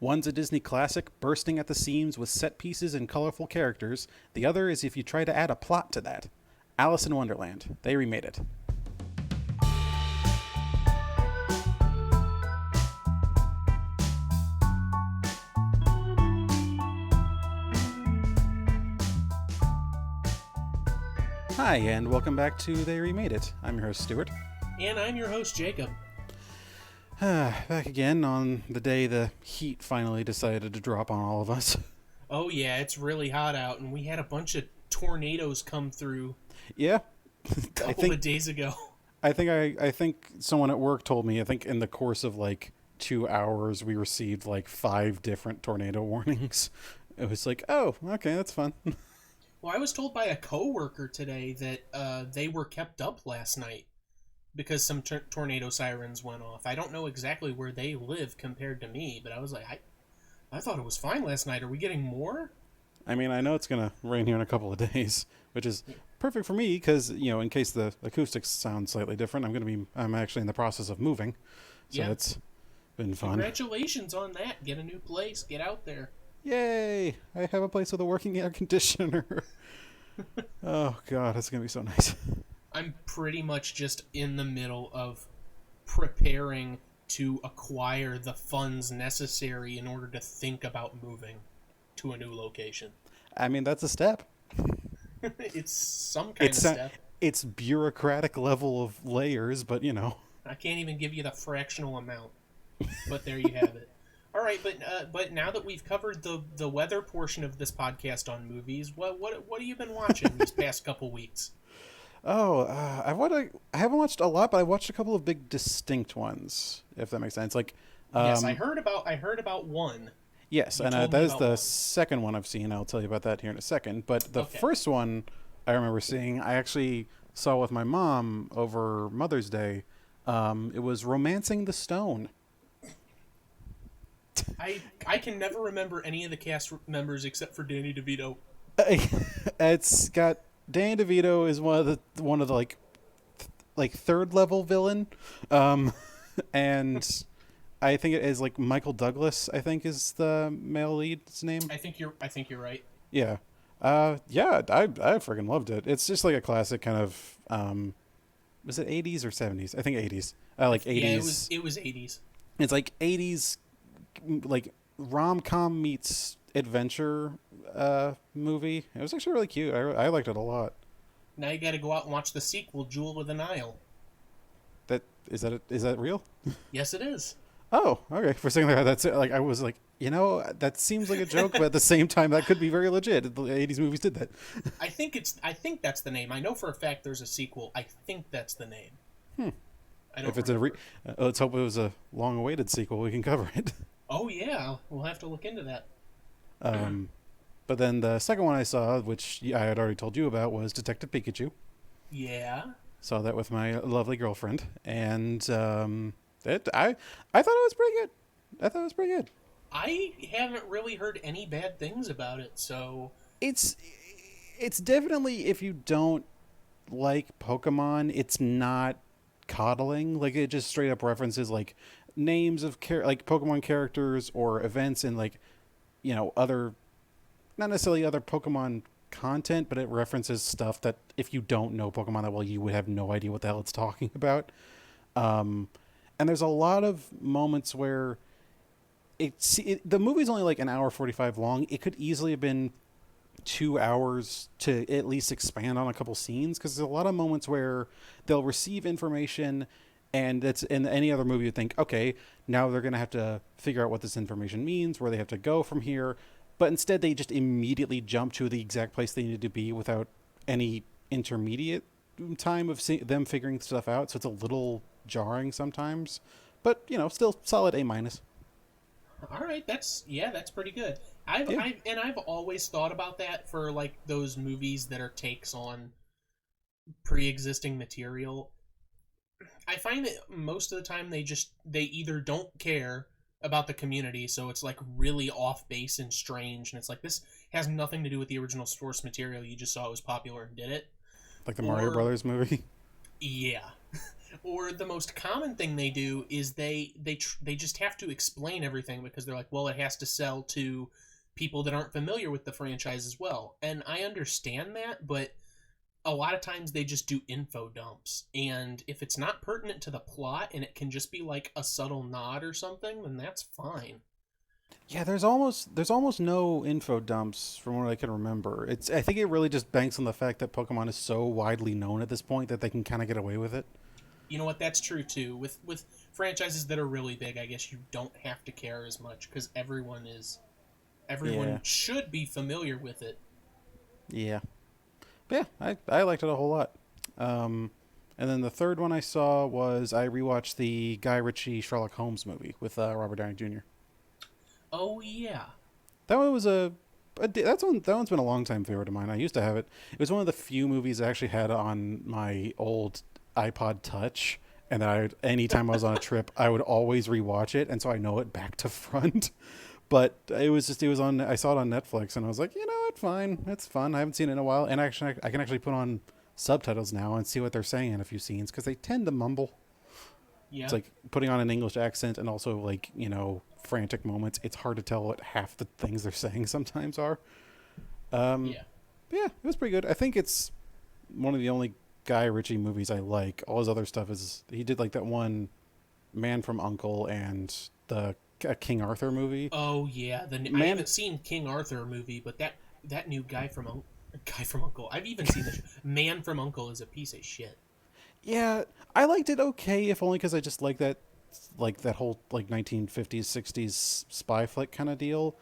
One's a Disney classic, bursting at the seams with set pieces and colorful characters. The other is if you try to add a plot to that. Alice in Wonderland. They remade it. Hi, and welcome back to They Remade It. I'm your host, Stuart. And I'm your host, Jacob. Back again on the day the heat finally decided to drop on all of us. Oh yeah, it's really hot out, and we had a bunch of tornadoes come through Yeah. a couple of days ago. I think someone at work told me, I think in the course of like 2 hours, we received like 5 different tornado warnings. It was like, oh, okay, that's fun. Well, I was told by a coworker today that they were kept up last night because some tornado sirens went off. I don't know exactly where they live compared to me, but I was like, I thought it was fine last night. Are we getting more? I mean, I know it's going to rain here in a couple of days, which is perfect for me because, in case the acoustics sound slightly different, I'm actually in the process of moving. So it's been fun. Congratulations on that. Get a new place. Get out there. Yay! I have a place with a working air conditioner. Oh, God, that's going to be so nice. I'm pretty much just in the middle of preparing to acquire the funds necessary in order to think about moving to a new location. I mean, that's a step. It's some kind of step. It's bureaucratic level of layers, but I can't even give you the fractional amount. But there you have it. All right, but now that we've covered the weather portion of this podcast on movies, what have you been watching these past couple weeks? Oh, I haven't watched a lot, but I watched a couple of big distinct ones, if that makes sense. Like, yes, I heard about one. Yes, and that is the second one I've seen. I'll tell you about that here in a second. But the first one I remember seeing, I actually saw with my mom over Mother's Day. It was Romancing the Stone. I can never remember any of the cast members except for Danny DeVito. It's got Danny DeVito is one of the like third level villain, and I think it is like Michael Douglas. I think is the male lead's name. I think you're right. Yeah, I freaking loved it. It's just like a classic kind of was it 80s or 70s? I think 80s. Like 80s. Yeah, it was 80s. It's like 80s, like rom-com meets adventure movie. It was actually really cute. I liked it a lot. Now you got to go out and watch the sequel, Jewel of the Nile. Is that real? Yes, it is. Oh, okay. For saying that's it. Like I was like, that seems like a joke, but at the same time, that could be very legit. The 80s movies did that. I think that's the name. I know for a fact there's a sequel. I think that's the name. I don't. If it's let's hope it was a long-awaited sequel. We can cover it. Oh yeah, we'll have to look into that. But then the second one I saw, which I had already told you about, was Detective Pikachu. Yeah. Saw that with my lovely girlfriend, and I thought it was pretty good. I haven't really heard any bad things about it, so it's definitely, if you don't like Pokemon, it's not coddling. Like, it just straight up references like names of like Pokemon characters or events and like other, not necessarily other Pokemon content, but it references stuff that if you don't know Pokemon that well, you would have no idea what the hell it's talking about. And there's a lot of moments where the movie's only like an hour 45 long. It could easily have been 2 hours to at least expand on a couple scenes, because there's a lot of moments where they'll receive information, and that's in any other movie you'd think, okay, now they're going to have to figure out what this information means, where they have to go from here. But instead, they just immediately jump to the exact place they need to be without any intermediate time of them figuring stuff out. So it's a little jarring sometimes, but still solid A-. All right, that's pretty good. I've always thought about that for like those movies that are takes on pre-existing material. I find that most of the time they either don't care about the community, so it's like really off base and strange, and it's like, this has nothing to do with the original source material. You just saw it was popular and did it. Like the Mario Brothers movie. Yeah. Or the most common thing they do is they just have to explain everything because they're like, well, it has to sell to people that aren't familiar with the franchise as well. And I understand that, but a lot of times they just do info dumps. And if it's not pertinent to the plot and it can just be like a subtle nod or something, then that's fine. Yeah, there's almost no info dumps from what I can remember. I think it really just banks on the fact that Pokemon is so widely known at this point that they can kind of get away with it. You know what? That's true too. With franchises that are really big, I guess you don't have to care as much because everyone Yeah, should be familiar with it. yeah, but yeah. I liked it a whole lot. Um, and then the third one I saw was I rewatched the Guy Ritchie Sherlock Holmes movie with Robert Downey Jr. Oh yeah. That one was that one's been a long time favorite of mine. I used to have it. It was one of the few movies I actually had on my old iPod Touch, and anytime I was on a trip, I would always rewatch it, and so I know it back to front. But it was on. I saw it on Netflix, and I was like, you know what, fine, it's fun. I haven't seen it in a while, and actually, I can actually put on subtitles now and see what they're saying in a few scenes because they tend to mumble. It's Yeah. like putting on an English accent and also like frantic moments. It's hard to tell what half the things they're saying sometimes are. Um, Yeah. yeah, it was pretty good. I think it's one of the only Guy Ritchie movies I like. All his other stuff is he did like that one Man from Uncle and the King Arthur movie. Oh yeah. I Man, haven't seen King Arthur movie, but that new guy from Uncle. I've even seen the Man from Uncle is a piece of shit. yeah, I liked it okay, if only because I just like that whole like 1950s 60s spy flick kind of deal.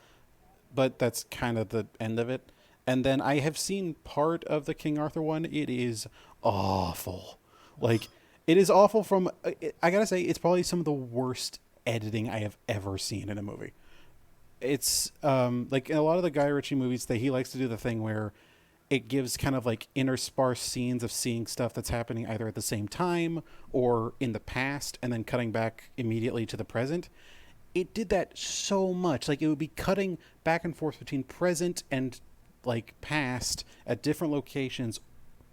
But that's kind of the end of it. And then I have seen part of the King Arthur one. It is awful. Like it is awful from I got to say it's probably some of the worst editing I have ever seen in a movie. It's like in a lot of the Guy Ritchie movies that he likes to do the thing where it gives kind of like interspersed scenes of seeing stuff that's happening either at the same time or in the past and then cutting back immediately to the present. It did that so much. Like it would be cutting back and forth between present and like past at different locations,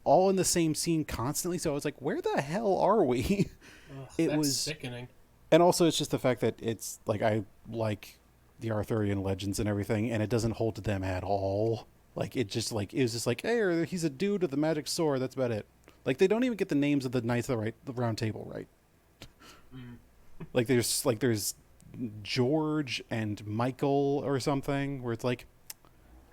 all in the same scene constantly. So I was like, where the hell are we? Ugh, It that's was, sickening. and also it's just the fact that it's like I like the Arthurian legends and everything, and it doesn't hold to them at all. Like it was just like, hey, he's a dude with a magic sword. That's about it. Like they don't even get the names of the knights of the round table right. Mm. There's George and Michael or something where it's like,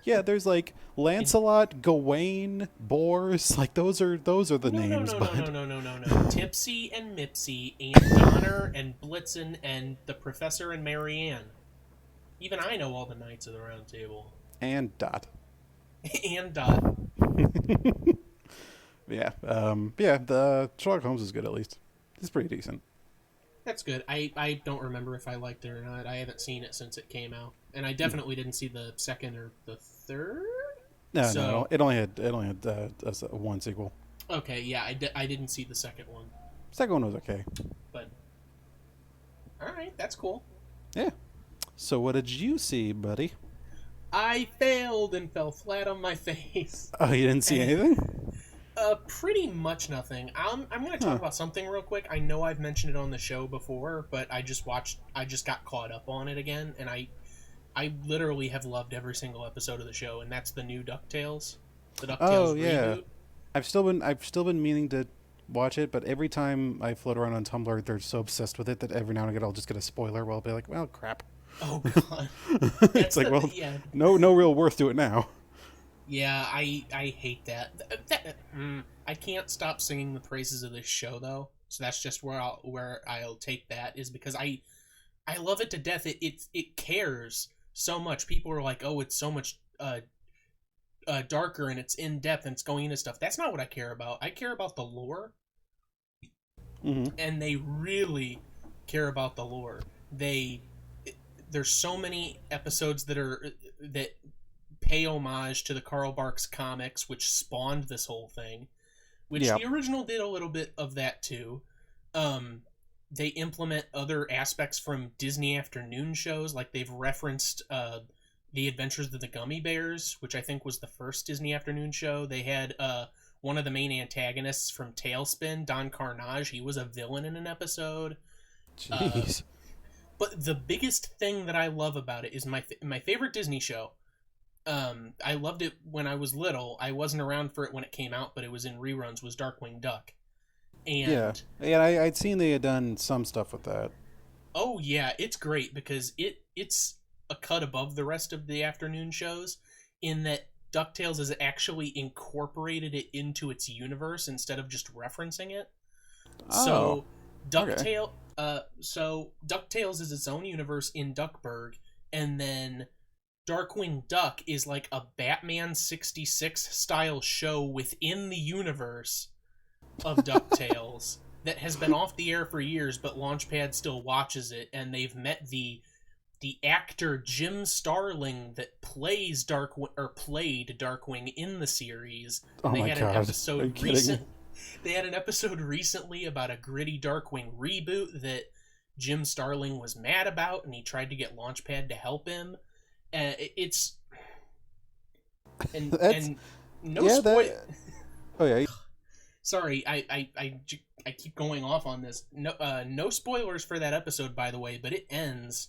yeah, there's like And Lancelot, Gawain, Bors, like those are the no, no, names, no, no, bud. no, no, no, no, no. Tipsy and Mipsy and Donner and Blitzen and the Professor and Marianne. Even I know all the Knights of the Round Table. And Dot. And Dot. Yeah, yeah. The Sherlock Holmes is good at least. It's pretty decent. That's good. I don't remember if I liked it or not. I haven't seen it since it came out, and I definitely didn't see the second or the third. No, no, So it only had one sequel. okay, yeah, I didn't see the second one, Second one was okay. but all right, that's cool. Yeah. So what did you see, buddy? I failed and fell flat on my face. Oh, you didn't see anything? Pretty much nothing. I'm going to talk Huh. about something real quick. I know I've mentioned it on the show before, but I just got caught up on it again, and I literally have loved every single episode of the show, and that's the new DuckTales, the Oh DuckTales yeah. reboot. I've still been meaning to watch it, but every time I float around on Tumblr, they're so obsessed with it that every now and again I'll just get a spoiler. Where I'll be like, well, crap. Oh god, It's that's like, well, yeah, no real worth to it now. yeah. I hate that. I can't stop singing the praises of this show though. So that's just where I'll take that is because I love it to death. It cares so much. People are like, oh, it's so much darker and it's in depth and it's going into stuff. That's not what I care about. I care about the lore, Hmm. and they really care about the lore. There's so many episodes that pay homage to the Carl Barks comics, which spawned this whole thing. Which Yeah. the original did a little bit of that too. Um, they implement other aspects from Disney afternoon shows, like they've referenced the Adventures of the Gummy Bears, which I think was the first Disney afternoon show. They had one of the main antagonists from Tailspin, Don Carnage. He was a villain in an episode. Jeez. But the biggest thing that I love about it is my favorite Disney show. I loved it when I was little. I wasn't around for it when it came out, but it was in reruns, was Darkwing Duck. And yeah, I'd seen they had done some stuff with that. oh yeah, it's great because it's a cut above the rest of the afternoon shows in that DuckTales has actually incorporated it into its universe instead of just referencing it. Oh, So DuckTales is its own universe in Duckburg, and then Darkwing Duck is like a Batman 66 style show within the universe of DuckTales that has been off the air for years, but Launchpad still watches it, and they've met the actor Jim Starling that played Darkwing in the series. Oh They my had God. an episode Are you kidding? They had an episode recently about a gritty Darkwing reboot that Jim Starling was mad about, and he tried to get Launchpad to help him. It's and no yeah, spoil. Oh yeah. Sorry, I keep going off on this. No spoilers for that episode, by the way. But it ends.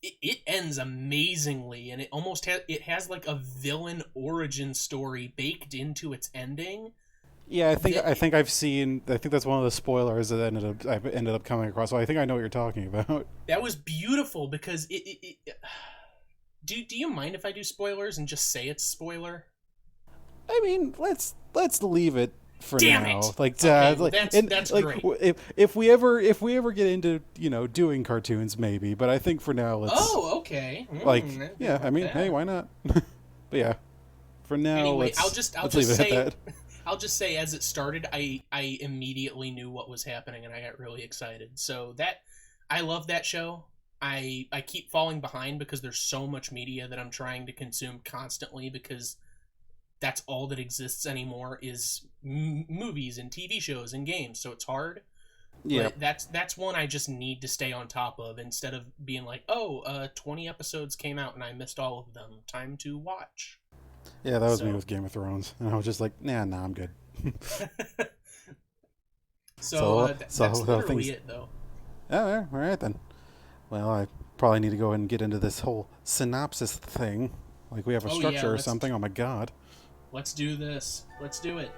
It ends amazingly, and it has like a villain origin story baked into its ending. Yeah, I think I've seen. I think that's one of the spoilers that I've ended up coming across. So I think I know what you're talking about. That was beautiful because Do you mind if I do spoilers and just say it's spoiler? I mean, let's leave it for Damn now. it! Like, Okay, like, that's like, great. if we ever get into doing cartoons, maybe. But I think for now, let's. Oh, okay. Yeah. I mean, that. hey, why not? But yeah, for now, Anyway, let's leave it at that. I'll just say, as it started, I immediately knew what was happening, and I got really excited. So I love that show. I keep falling behind because there's so much media that I'm trying to consume constantly because that's all that exists anymore is movies and TV shows and games. So it's hard. Yeah. But that's one I just need to stay on top of instead of being like, 20 episodes came out and I missed all of them. Time to watch. Yeah, that was me with Game of Thrones, and I was just like, nah, I'm good. That's literally it, though. Oh, yeah, all right then. Well, I probably need to go and get into this whole synopsis thing. Like we have a structure or something. Oh my God. Let's do this. Let's do it.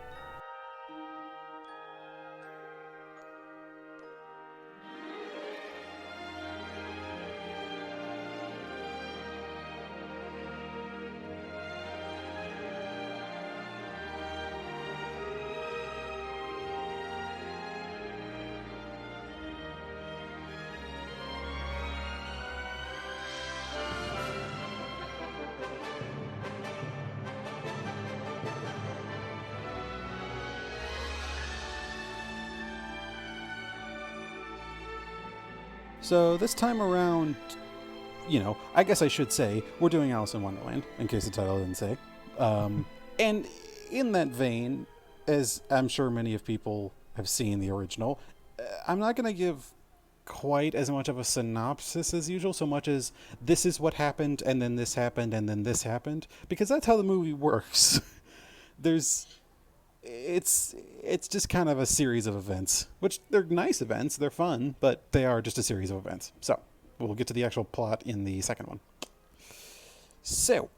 So this time around, I guess I should say, we're doing Alice in Wonderland, in case the title didn't say. And in that vein, as I'm sure many of people have seen the original, I'm not going to give quite as much of a synopsis as usual, so much as this is what happened, and then this happened, and then this happened, because that's how the movie works. It's just kind of a series of events, which they're nice events, they're fun, but they are just a series of events. So we'll get to the actual plot in the second one. So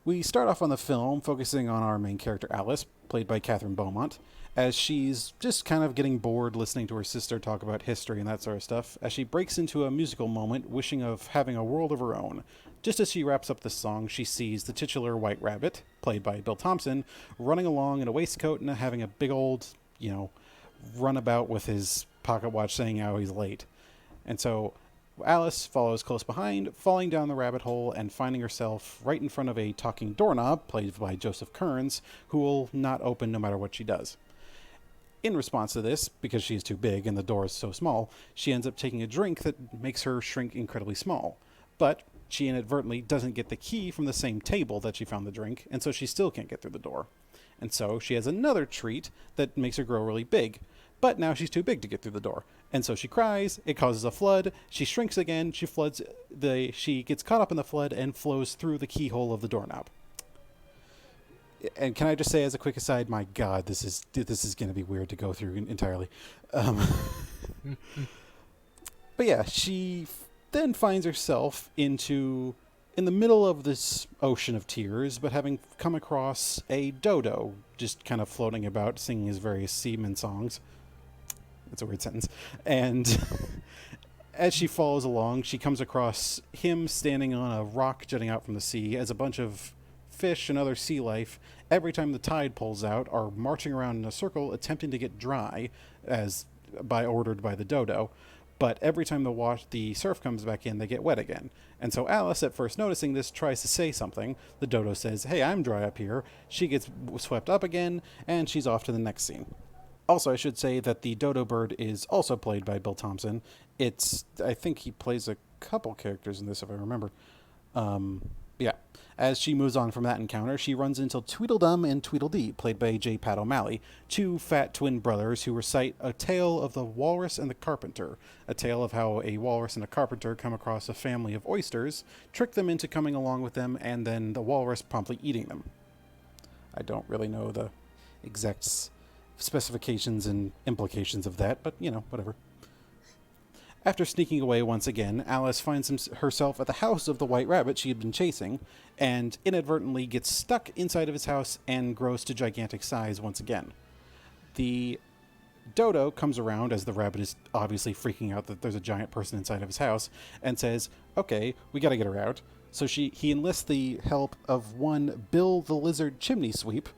we start off on the film focusing on our main character Alice, played by Catherine Beaumont, as she's just kind of getting bored listening to her sister talk about history and that sort of stuff, as she breaks into a musical moment wishing of having a world of her own. Just as she wraps up the song, she sees the titular White Rabbit, played by Bill Thompson, running along in a waistcoat and having a big old, runabout with his pocket watch saying how he's late. And so Alice follows close behind, falling down the rabbit hole and finding herself right in front of a talking doorknob, played by Joseph Kearns, who will not open no matter what she does. In response to this, because she is too big and the door is so small, she ends up taking a drink that makes her shrink incredibly small. But she inadvertently doesn't get the key from the same table that she found the drink, and so she still can't get through the door. And so she has another treat that makes her grow really big, but now she's too big to get through the door. And so she cries, it causes a flood, she shrinks again, she gets caught up in the flood and flows through the keyhole of the doorknob. And can I just say, as a quick aside, my God, this is going to be weird to go through entirely. Um, but yeah, she then finds herself in the middle of this ocean of tears, but having come across a dodo just kind of floating about, singing his various seaman songs. That's a weird sentence. And as she follows along, she comes across him standing on a rock jutting out from the sea as a bunch of fish and other sea life, every time the tide pulls out, are marching around in a circle attempting to get dry, as ordered by the dodo. But every time the surf comes back in, they get wet again. And so Alice, at first noticing this, tries to say something. The dodo says, "Hey, I'm dry up here." She gets swept up again, and she's off to the next scene. Also, I should say that the dodo bird is also played by Bill Thompson. I think he plays a couple characters in this, if I remember. Yeah. As she moves on from that encounter, she runs into Tweedledum and Tweedledee, played by J. Pat O'Malley, two fat twin brothers who recite a tale of the walrus and the carpenter, a tale of how a walrus and a carpenter come across a family of oysters, trick them into coming along with them, and then the walrus promptly eating them. I don't really know the exact specifications and implications of that, but, whatever. After sneaking away once again, Alice finds herself at the house of the white rabbit she had been chasing, and inadvertently gets stuck inside of his house and grows to gigantic size once again. The dodo comes around as the rabbit is obviously freaking out that there's a giant person inside of his house, and says, "Okay, we gotta get her out." So he enlists the help of one Bill the Lizard Chimney Sweep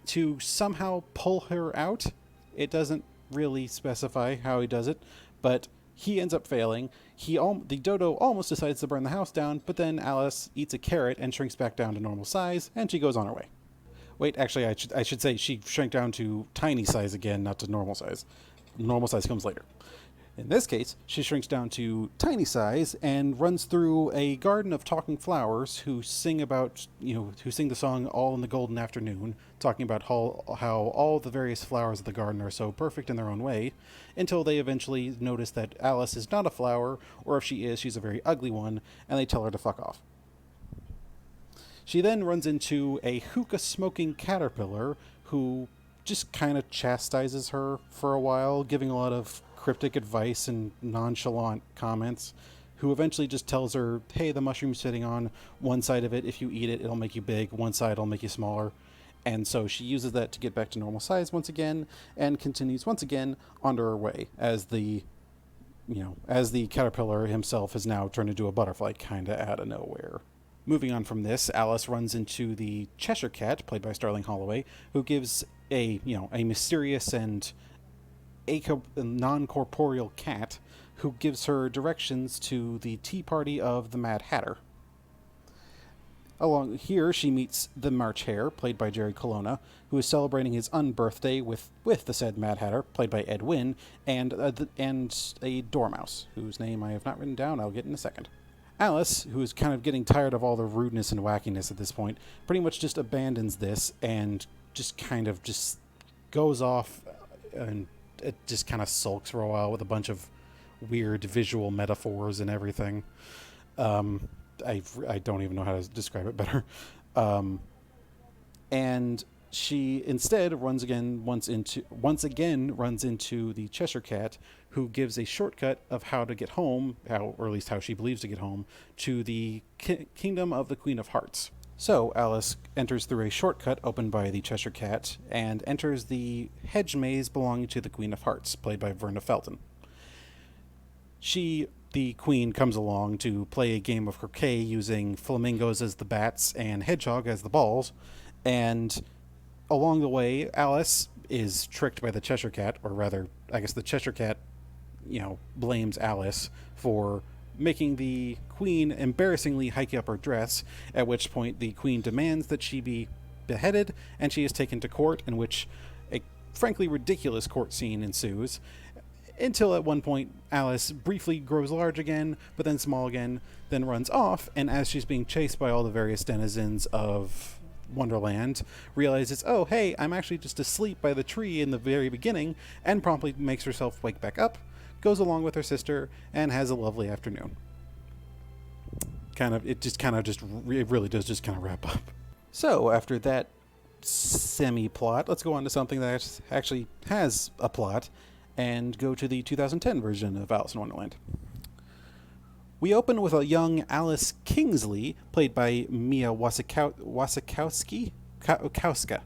to somehow pull her out. It doesn't really specify how he does it, but he ends up failing. The dodo almost decides to burn the house down, but then Alice eats a carrot and shrinks back down to normal size, and she goes on her way. Wait, actually, I should say she shrank down to tiny size again, not to normal size. Normal size comes later. In this case, she shrinks down to tiny size and runs through a garden of talking flowers who sing the song "All in the Golden Afternoon," talking about how all the various flowers of the garden are so perfect in their own way, until they eventually notice that Alice is not a flower, or if she is, she's a very ugly one, and they tell her to fuck off. She then runs into a hookah-smoking caterpillar who just kind of chastises her for a while, giving a lot of cryptic advice and nonchalant comments, who eventually just tells her, "Hey, the mushroom's sitting on one side of it. If you eat it, it'll make you big. One side will make you smaller." And so she uses that to get back to normal size once again, and continues once again on her way, as the caterpillar himself has now turned into a butterfly kind of out of nowhere. Moving on from this, Alice runs into the Cheshire Cat, played by Sterling Holloway, who gives a mysterious and non-corporeal cat who gives her directions to the tea party of the Mad Hatter. Along here, she meets the March Hare, played by Jerry Colonna, who is celebrating his unbirthday with the said Mad Hatter, played by Ed Wynn, and a dormouse, whose name I have not written down. I'll get in a second. Alice, who is kind of getting tired of all the rudeness and wackiness at this point, pretty much just abandons this and just kind of just goes off, and it just kind of sulks for a while with a bunch of weird visual metaphors and everything. I don't even know how to describe it better. And she instead once again runs into the Cheshire Cat, who gives a shortcut of how to get home, or at least how she believes to get home, to the kingdom of the Queen of Hearts. So Alice enters through a shortcut opened by the Cheshire Cat and enters the hedge maze belonging to the Queen of Hearts, played by Verna Felton. The queen, comes along to play a game of croquet using flamingos as the bats and hedgehog as the balls, and along the way, Alice is tricked by the Cheshire Cat, or rather, I guess the Cheshire Cat, blames Alice for making the queen embarrassingly hike up her dress, at which point the queen demands that she be beheaded, and she is taken to court, in which a frankly ridiculous court scene ensues, until at one point Alice briefly grows large again, but then small again, then runs off, and as she's being chased by all the various denizens of Wonderland, realizes, "Oh, hey, I'm actually just asleep by the tree in the very beginning," and promptly makes herself wake back up, goes along with her sister, and has a lovely afternoon. It really does just kind of wrap up. So, after that semi-plot, let's go on to something that actually has a plot and go to the 2010 version of Alice in Wonderland. We open with a young Alice Kingsley, played by Mia Wasikowska. Kauska.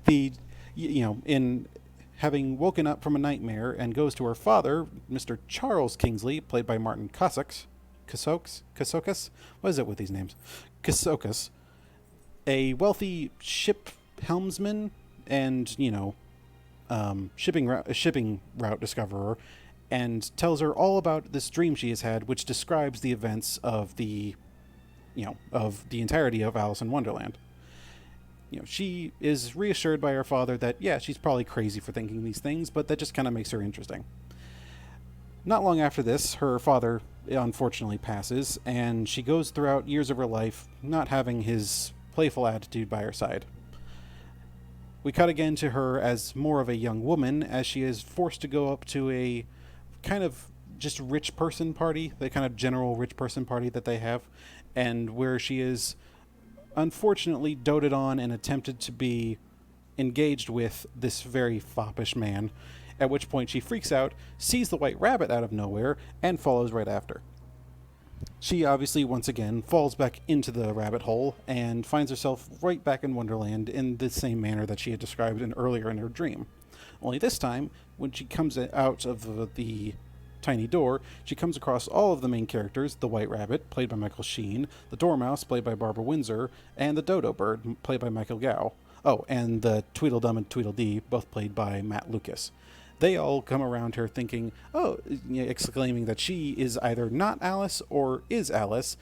In having woken up from a nightmare and goes to her father, Mr. Charles Kingsley, played by Martin Kasokas? What is it with these names? Kasokas, a wealthy ship helmsman and, shipping route discoverer, and tells her all about this dream she has had, which describes the events of the entirety of Alice in Wonderland. She is reassured by her father that, yeah, she's probably crazy for thinking these things, but that just kind of makes her interesting. Not long after this, her father unfortunately passes, and she goes throughout years of her life not having his playful attitude by her side. We cut again to her as more of a young woman, as she is forced to go up to a kind of just rich person party, the kind of general rich person party that they have, and where she is unfortunately doted on and attempted to be engaged with this very foppish man, at which point she freaks out, sees the white rabbit out of nowhere, and follows right after. She obviously once again falls back into the rabbit hole and finds herself right back in Wonderland in the same manner that she had described earlier in her dream. Only this time, when she comes out of the tiny door, she comes across all of the main characters: the White Rabbit, played by Michael Sheen, the Dormouse, played by Barbara Windsor, and the Dodo Bird, played by Michael Gow. Oh, and the Tweedledum and Tweedledee, both played by Matt Lucas. They all come around her thinking, exclaiming that she is either not Alice or is Alice,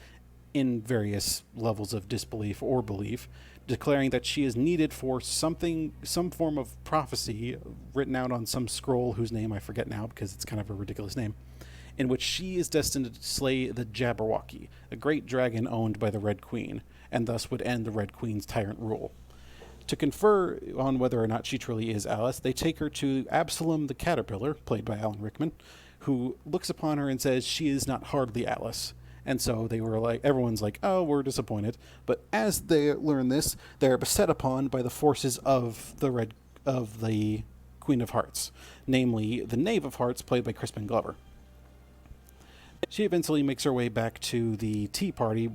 in various levels of disbelief or belief, declaring that she is needed for some form of prophecy written out on some scroll whose name I forget now because it's kind of a ridiculous name, in which she is destined to slay the Jabberwocky, a great dragon owned by the Red Queen, and thus would end the Red Queen's tyrant rule. To confer on whether or not she truly is Alice, they take her to Absalom the Caterpillar, played by Alan Rickman, who looks upon her and says she is not hardly Alice. And so everyone's like, oh, we're disappointed. But as they learn this, they're beset upon by the forces of the Queen of Hearts, namely the Knave of Hearts, played by Crispin Glover. She eventually makes her way back to the tea party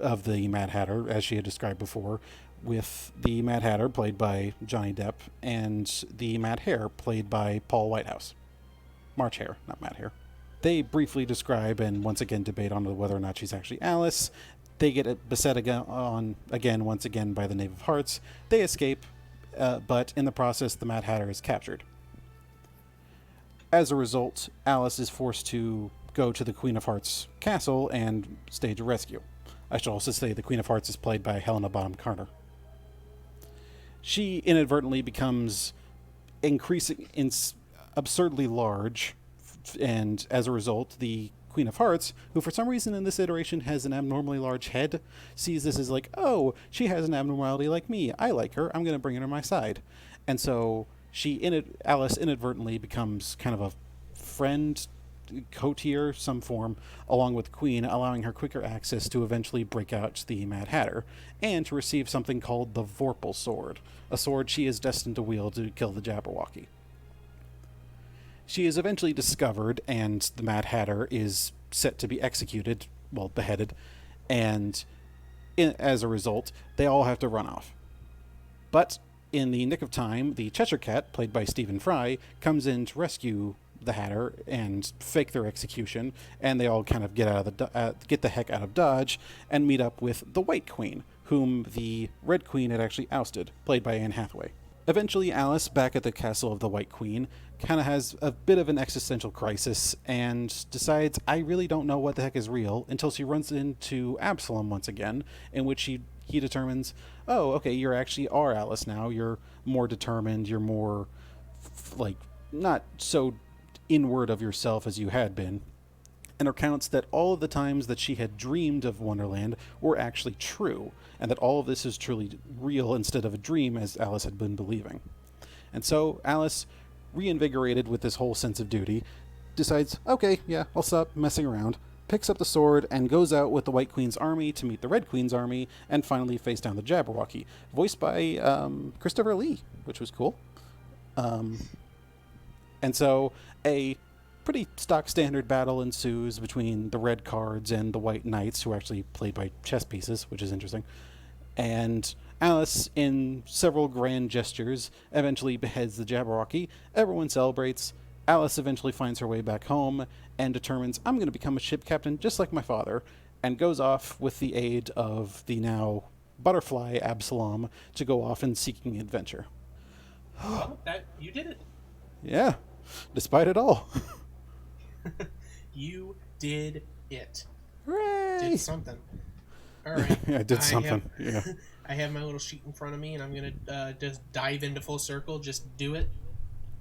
of the Mad Hatter, as she had described before, with the Mad Hatter, played by Johnny Depp, and the Mad Hare, played by Paul Whitehouse. March Hare, not Mad Hare. They briefly describe and once again debate on whether or not she's actually Alice. They get beset once again by the Knave of Hearts. They escape, but in the process, the Mad Hatter is captured. As a result, Alice is forced to go to the Queen of Hearts castle and stage a rescue. I should also say the Queen of Hearts is played by Helena Bonham Carter. She inadvertently becomes absurdly large, and as a result, the Queen of Hearts, who for some reason in this iteration has an abnormally large head, sees this as like, oh, she has an abnormality like me. I like her. I'm going to bring her to my side. And so Alice inadvertently becomes kind of a friend, courtier, some form, along with the Queen, allowing her quicker access to eventually break out the Mad Hatter, and to receive something called the Vorpal Sword, a sword she is destined to wield to kill the Jabberwocky. She is eventually discovered, and the Mad Hatter is set to be executed, beheaded, and as a result, they all have to run off. But in the nick of time, the Cheshire Cat, played by Stephen Fry, comes in to rescue the Hatter and fake their execution, and they all kind of get the heck out of Dodge and meet up with the White Queen, whom the Red Queen had actually ousted, played by Anne Hathaway. Eventually, Alice, back at the castle of the White Queen, kind of has a bit of an existential crisis and decides, I really don't know what the heck is real, until she runs into Absalom once again, in which he determines, oh, okay, you actually are Alice now. You're more determined. You're more, not so inward of yourself as you had been, and recounts that all of the times that she had dreamed of Wonderland were actually true, and that all of this is truly real instead of a dream as Alice had been believing. And so Alice, reinvigorated with this whole sense of duty, decides, okay, yeah, I'll stop messing around, picks up the sword and goes out with the White Queen's army to meet the Red Queen's army and finally face down the Jabberwocky, voiced by Christopher Lee, which was cool. And so a pretty stock standard battle ensues between the red cards and the white knights, who are actually played by chess pieces, which is interesting. And Alice, in several grand gestures, eventually beheads the Jabberwocky. Everyone celebrates. Alice eventually finds her way back home and determines, I'm going to become a ship captain just like my father, and goes off with the aid of the now butterfly Absalom to go off in seeking adventure. Well, you did it. Yeah, despite it all. You did it. Hooray! Did something. All right. Yeah, I did something. Yeah. I have my little sheet in front of me, and I'm going to just dive into full circle. Just do it.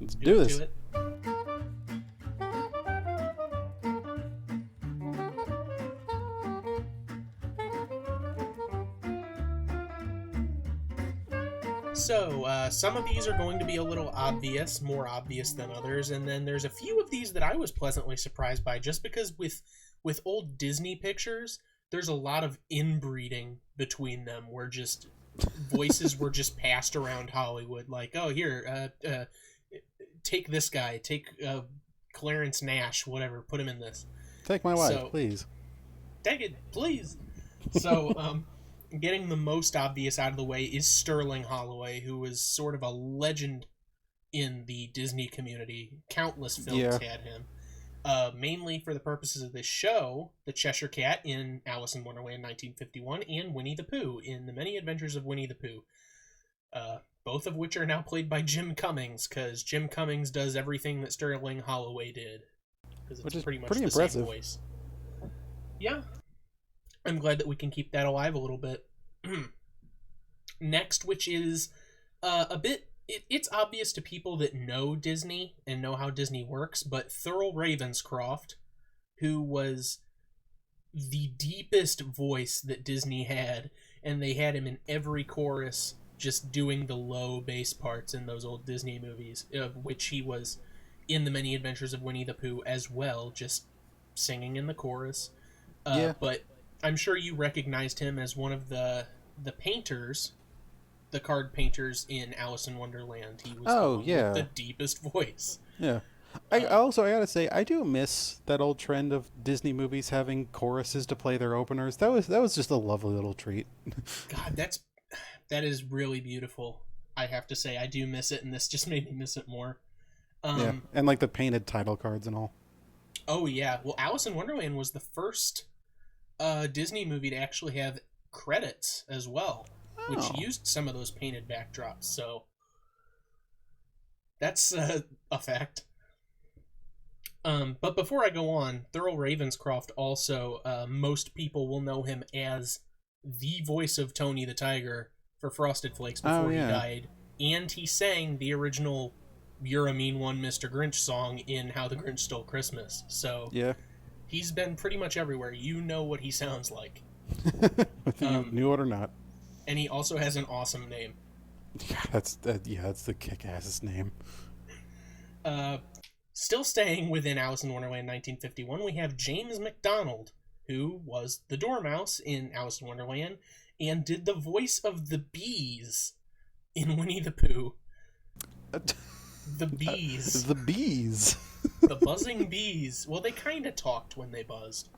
Let's do this. Do it. So, some of these are going to be a little obvious, more obvious than others, and then there's a few of these that I was pleasantly surprised by, just because with old Disney pictures, there's a lot of inbreeding between them, where just voices were just passed around Hollywood, like, oh, here, take this guy, take Clarence Nash, whatever, put him in this. Take my wife, please. Take it, please. So, getting the most obvious out of the way is Sterling Holloway, who was sort of a legend in the Disney community. Countless films had him. Mainly for the purposes of this show, the Cheshire Cat in Alice in Wonderland 1951 and Winnie the Pooh in The Many Adventures of Winnie the Pooh. Both of which are now played by Jim Cummings, because Jim Cummings does everything that Sterling Holloway did. Which is pretty much the impressive. Same voice. Yeah. I'm glad that we can keep that alive a little bit. Next, which is a bit... It's obvious to people that know Disney and know how Disney works, but Thurl Ravenscroft, who was the deepest voice that Disney had, and they had him in every chorus just doing the low bass parts in those old Disney movies, of which he was in The Many Adventures of Winnie the Pooh as well, just singing in the chorus. But I'm sure you recognized him as one of the painters, the card painters in Alice in Wonderland. He was with the deepest voice. Yeah. I gotta say, I do miss that old trend of Disney movies having choruses to play their openers. That was just a lovely little treat. God, that is really beautiful. I have to say, I do miss it, and this just made me miss it more. Yeah, and like the painted title cards and all. Oh yeah, well, Alice in Wonderland was the first Disney movie to actually have credits as well, which used some of those painted backdrops. So that's a fact. But before I go on, Thurl Ravenscroft also, most people will know him as the voice of Tony the Tiger for Frosted Flakes before he died. And he sang the original You're a Mean One, Mr. Grinch song in How the Grinch Stole Christmas. So he's been pretty much everywhere. You know what he sounds like. Whether you knew it or not. And he also has an awesome name. Yeah, that's the kick-assest name. Still staying within Alice in Wonderland 1951, we have James MacDonald, who was the Dormouse in Alice in Wonderland and did the voice of the bees in Winnie the Pooh. The bees. The bees. The buzzing bees. Well, they kind of talked when they buzzed.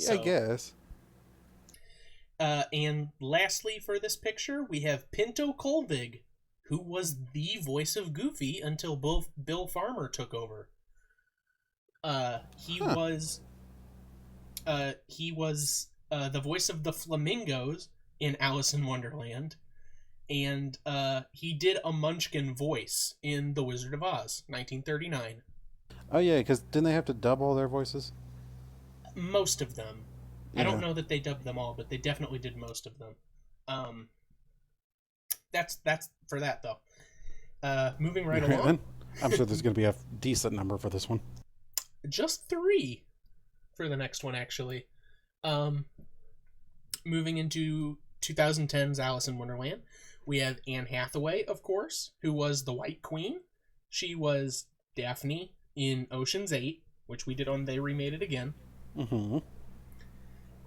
I guess. And lastly for this picture, we have Pinto Colvig, who was the voice of Goofy until Bill Farmer took over. He was the voice of the flamingos in Alice in Wonderland, and he did a Munchkin voice in The Wizard of Oz, 1939. Oh yeah, because didn't they have to dub all their voices? Most of them. Yeah. I don't know that they dubbed them all, but they definitely did most of them. That's for that though. Moving right along. I'm sure there's going to be a decent number for this one. Just 3 for the next one, actually. Moving into 2010's Alice in Wonderland, we have Anne Hathaway, of course, who was the White Queen. She was Daphne in Ocean's 8, which we did on They Remade It Again. Mm-hmm.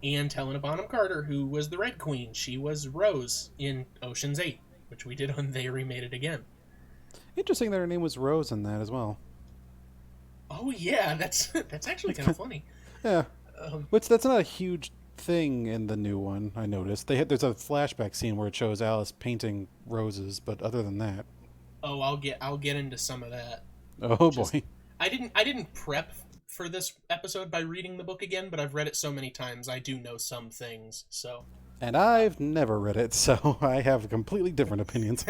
and Helena Bonham Carter, who was the Red Queen. She was Rose in Ocean's 8, which we did on They Remade It Again. Interesting that her name was Rose in that as well. Oh yeah, that's actually That's kind of funny. yeah. Um, Which that's not a huge thing in the new one. I noticed there's a flashback scene where it shows Alice painting roses, but other than that, oh, I'll get into some of that. oh Just boy. I didn't prep for this episode by reading the book again, but I've read it so many times I do know some things. So, And I've never read it, so I have completely different opinions.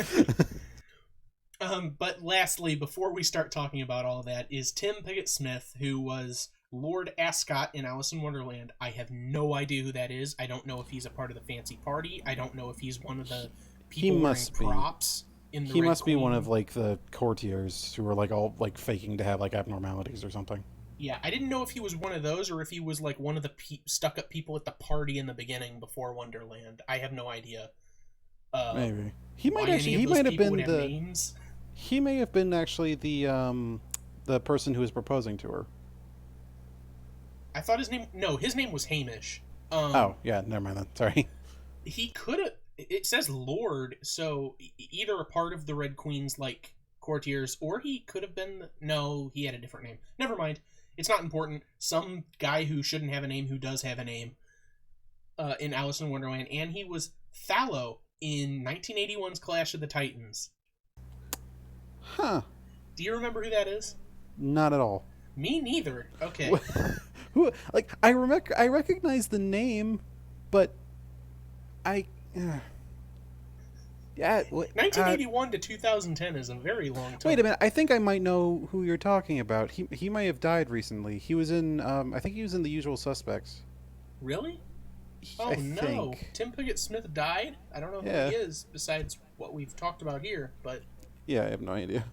but lastly, before we start talking about all that, is Tim Pigott Smith, who was Lord Ascot in Alice in Wonderland. I have no idea who that is. I don't know if he's a part of the fancy party. I don't know if he's one of the He people wearing must be. props in the He Red must be one Queen. of like the courtiers who are like all like faking to have like abnormalities or something. Yeah, I didn't know if he was one of those or if he was like one of the stuck-up people at the party in the beginning before Wonderland. I have no idea. Maybe he might Why any actually. of He those might have people been would have the. names? He may have been actually the person who was proposing to her. I thought his name. No, his name was Hamish. Oh yeah, never mind then. Sorry. He could have. It says Lord, so either a part of the Red Queen's like courtiers, or he could have been. No, he had a different name. Never mind. It's not important. Some guy who shouldn't have a name who does have a name in Alice in Wonderland, and he was Thallow in 1981's Clash of the Titans. Huh? Do you remember who that is? Not at all. Me neither. Okay. Who? Like I recognize the name, but I. Yeah. 1981 to 2010 is a very long time. Wait a minute. I think I might know who you're talking about. He may have died recently. He was in. I think he was in The Usual Suspects. Really? Oh I no! think. Tim Pigott Smith died. I don't know who Yeah. he is besides what we've talked about here. But Yeah, I have no idea.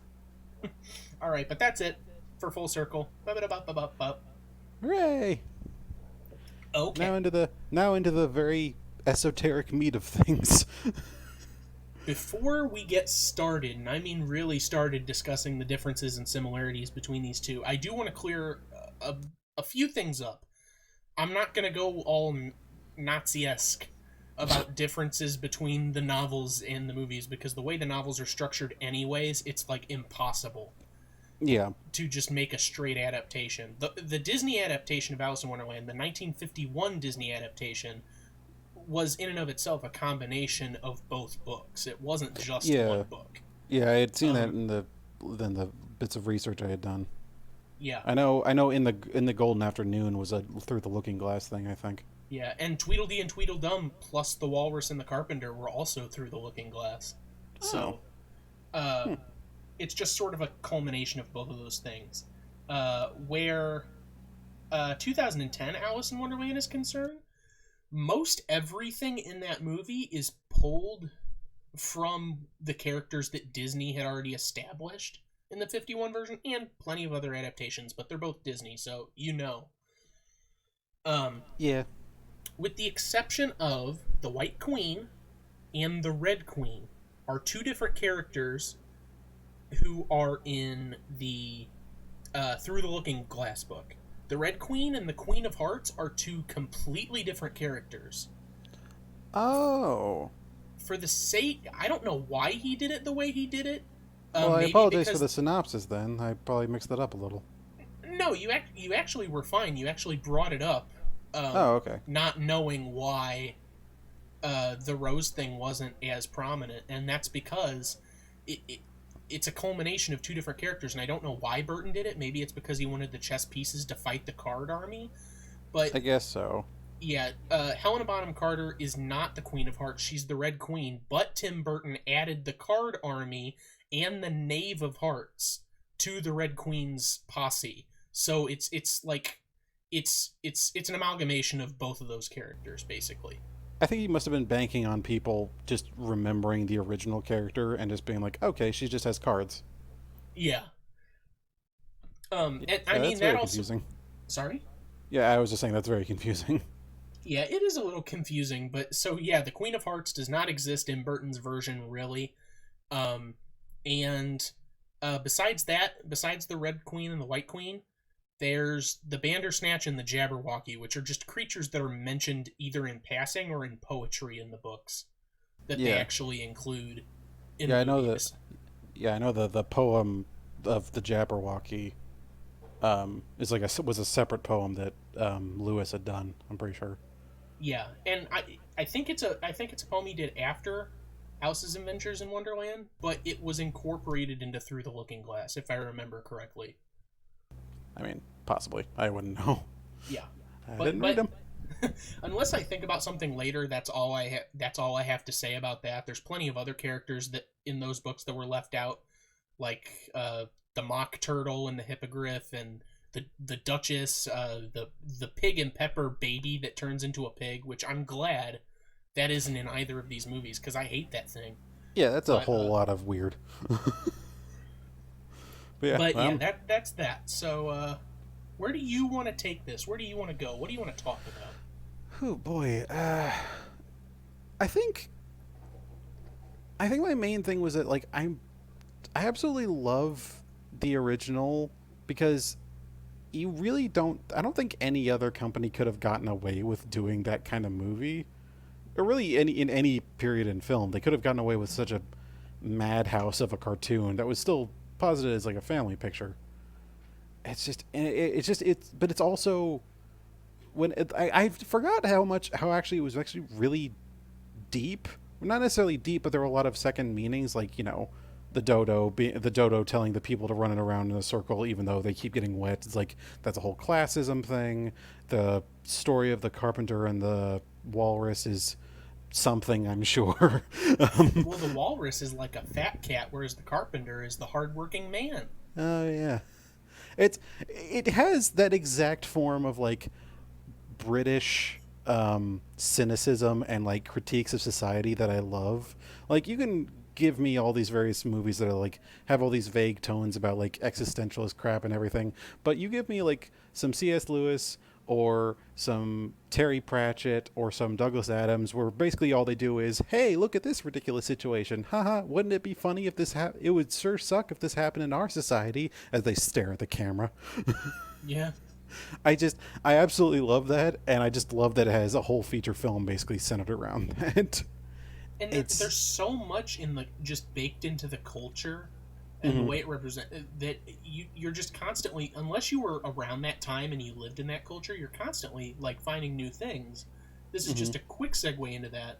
all right, but that's it for Full Circle. Ba-ba-da-ba-ba-ba-ba. Hooray! Okay. Now into the very esoteric meat of things. Before we get started, and I mean really started discussing the differences and similarities between these two, I do want to clear a few things up. I'm not going to go all Nazi-esque about differences between the novels and the movies, because the way the novels are structured anyways, it's like impossible Yeah. to just make a straight adaptation. The Disney adaptation of Alice in Wonderland, the 1951 Disney adaptation, was in and of itself a combination of both books. It wasn't just one book. Yeah, I had seen that in the bits of research I had done. Yeah. I know in the Golden Afternoon was a Through the Looking Glass thing, I think. Yeah, and Tweedledee and Tweedledum plus the Walrus and the Carpenter were also Through the Looking Glass. So, it's just sort of a culmination of both of those things. Where 2010 Alice in Wonderland is concerned, most everything in that movie is pulled from the characters that Disney had already established in the 51 version, and plenty of other adaptations, but they're both Disney, so you know. Yeah. With the exception of the White Queen and the Red Queen are two different characters who are in the Through the Looking Glass book. The Red Queen and the Queen of Hearts are two completely different characters. Oh. For the sake, I don't know why he did it the way he did it. Well, I apologize for the synopsis then. I probably mixed it up a little. No, you actually were fine. You actually brought it up. Oh, okay. Not knowing why the Rose thing wasn't as prominent, and that's because it's a culmination of two different characters, and I don't know why Burton did it. Maybe it's because he wanted the chess pieces to fight the card army, but I guess so. Yeah, Helena Bonham Carter is not the Queen of Hearts. She's the Red Queen, but Tim Burton added the card army and the Knave of Hearts to the Red Queen's posse. So it's an amalgamation of both of those characters, basically. I think he must have been banking on people just remembering the original character and just being like, okay, she just has cards. Yeah. And I That's mean very that also. confusing. Sorry? Yeah, I was just saying that's very confusing. Yeah, it is a little confusing, but so yeah, the Queen of Hearts does not exist in Burton's version, really. And besides that, besides the Red Queen and the White Queen, there's the Bandersnatch and the Jabberwocky, which are just creatures that are mentioned either in passing or in poetry in the books that they Yeah. actually include in Yeah, the I know that. movies. Yeah, I know the poem of the Jabberwocky is like was a separate poem that Lewis had done. I'm pretty sure. Yeah, and I think it's a poem he did after Alice's Adventures in Wonderland, but it was incorporated into Through the Looking Glass, if I remember correctly. I mean, possibly. I wouldn't know. Yeah, I but didn't read them. unless I think about something later, that's all I have to say about that. There's plenty of other characters that in those books that were left out, like the mock turtle and the hippogriff and the Duchess, the pig and pepper baby that turns into a pig, which I'm glad that isn't in either of these movies because I hate that thing. Yeah, that's a But whole lot of weird. But yeah, but yeah, that's that. So where do you want to take this? Where do you want to go? What do you want to talk about? oh boy, I think my main thing was that like I absolutely love the original because you really don't. I don't think any other company could have gotten away with doing that kind of movie, or really any period in film. They could have gotten away with such a madhouse of a cartoon that was still posited as like a family picture. But it's also I forgot how actually it was actually really deep. Not necessarily deep, but there were a lot of second meanings, like the dodo telling the people to run it around in a circle, even though they keep getting wet. It's like that's a whole classism thing. The story of the carpenter and the walrus is something, I'm sure. Well, the walrus is like a fat cat, whereas the carpenter is the hardworking man. Oh yeah, it has that exact form of like British cynicism and like critiques of society that I love. Like you can give me all these various movies that are like have all these vague tones about like existentialist crap and everything, but you give me like some C.S. Lewis or some Terry Pratchett or some Douglas Adams where basically all they do is, hey, look at this ridiculous situation. Haha, wouldn't it be funny if it would sure suck if this happened in our society, as they stare at the camera. Yeah. I absolutely love that, and I just love that it has a whole feature film basically centered around that. And It's there's so much in the just baked into the culture and the mhm. way it represents that you're just constantly, unless you were around that time and you lived in that culture, you're constantly like finding new things. This is Mhm. just a quick segue into that.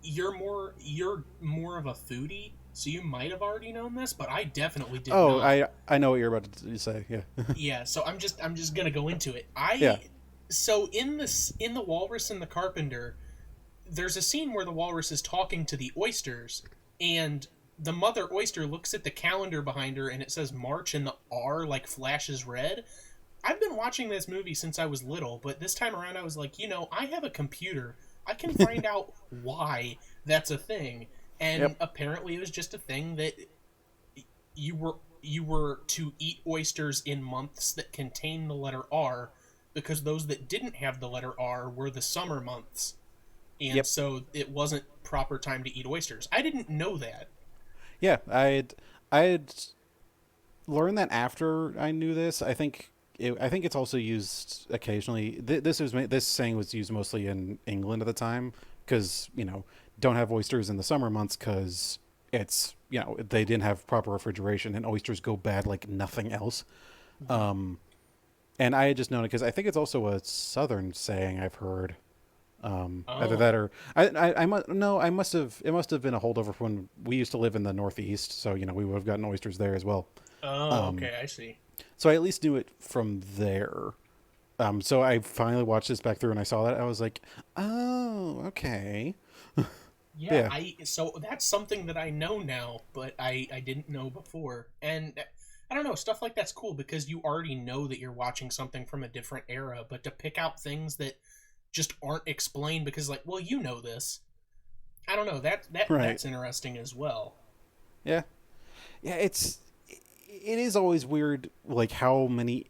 You're more of a foodie, so you might have already known this, but I definitely did Oh, not. I know what you're about to say. Yeah. Yeah, so I'm just gonna go into it. Yeah. So in the Walrus and the Carpenter, there's a scene where the walrus is talking to the oysters, and the mother oyster looks at the calendar behind her, and it says March, and the R like flashes red. I've been watching this movie since I was little, but this time around I was like, I have a computer. I can find out why that's a thing. And Yep. apparently it was just a thing that you were to eat oysters in months that contain the letter R, because those that didn't have the letter R were the summer months, and Yep. so it wasn't proper time to eat oysters. I didn't know that. Yeah. I had learned that after I knew this. I think it's also used occasionally. This saying was used mostly in England at the time because don't have oysters in the summer months because it's they didn't have proper refrigeration and oysters go bad like nothing else. Um, and I had just known it because I think it's also a southern saying I've heard. Either Oh, that or I must no I must have it must have been a holdover from when we used to live in the Northeast, so we would have gotten oysters there as well. oh, Um, okay, I see. so I at least knew it from there. So I finally watched this back through and I saw that I was like, oh, okay, Yeah, yeah, I so that's something that I know now, but I didn't know before, and I don't know, stuff like that's cool because you already know that you're watching something from a different era, but to pick out things that just aren't explained because like, well, you know this. I don't know right, that's interesting as well. yeah, yeah. It is always weird, like how many,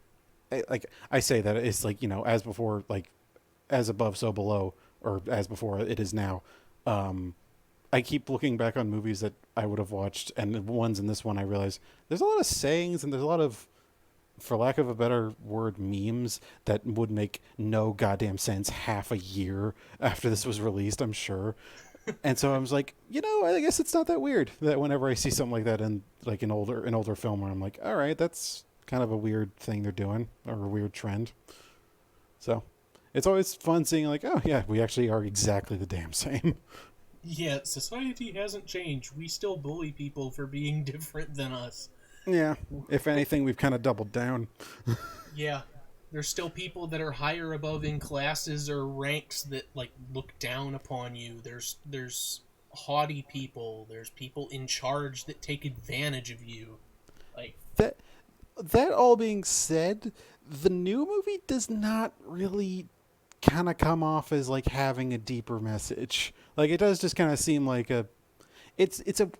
like I say that it's like as before, like as above so below, or as before it is now. Um, I keep looking back on movies that I would have watched, and the ones in this one I realize there's a lot of sayings and there's a lot of for lack of a better word, memes that would make no goddamn sense half a year after this was released, I'm sure. And so I was like, I guess it's not that weird that whenever I see something like that in like an older film where I'm like, all right, that's kind of a weird thing they're doing or a weird trend. So it's always fun seeing like, oh yeah, we actually are exactly the damn same. Yeah, society hasn't changed. We still bully people for being different than us. Yeah. If anything, we've kind of doubled down. Yeah. There's still people that are higher above in classes or ranks that like look down upon you. There's haughty people. There's people in charge that take advantage of you. Like That that all being said, the new movie does not really kind of come off as like having a deeper message. Like it does just kind of seem like a it's a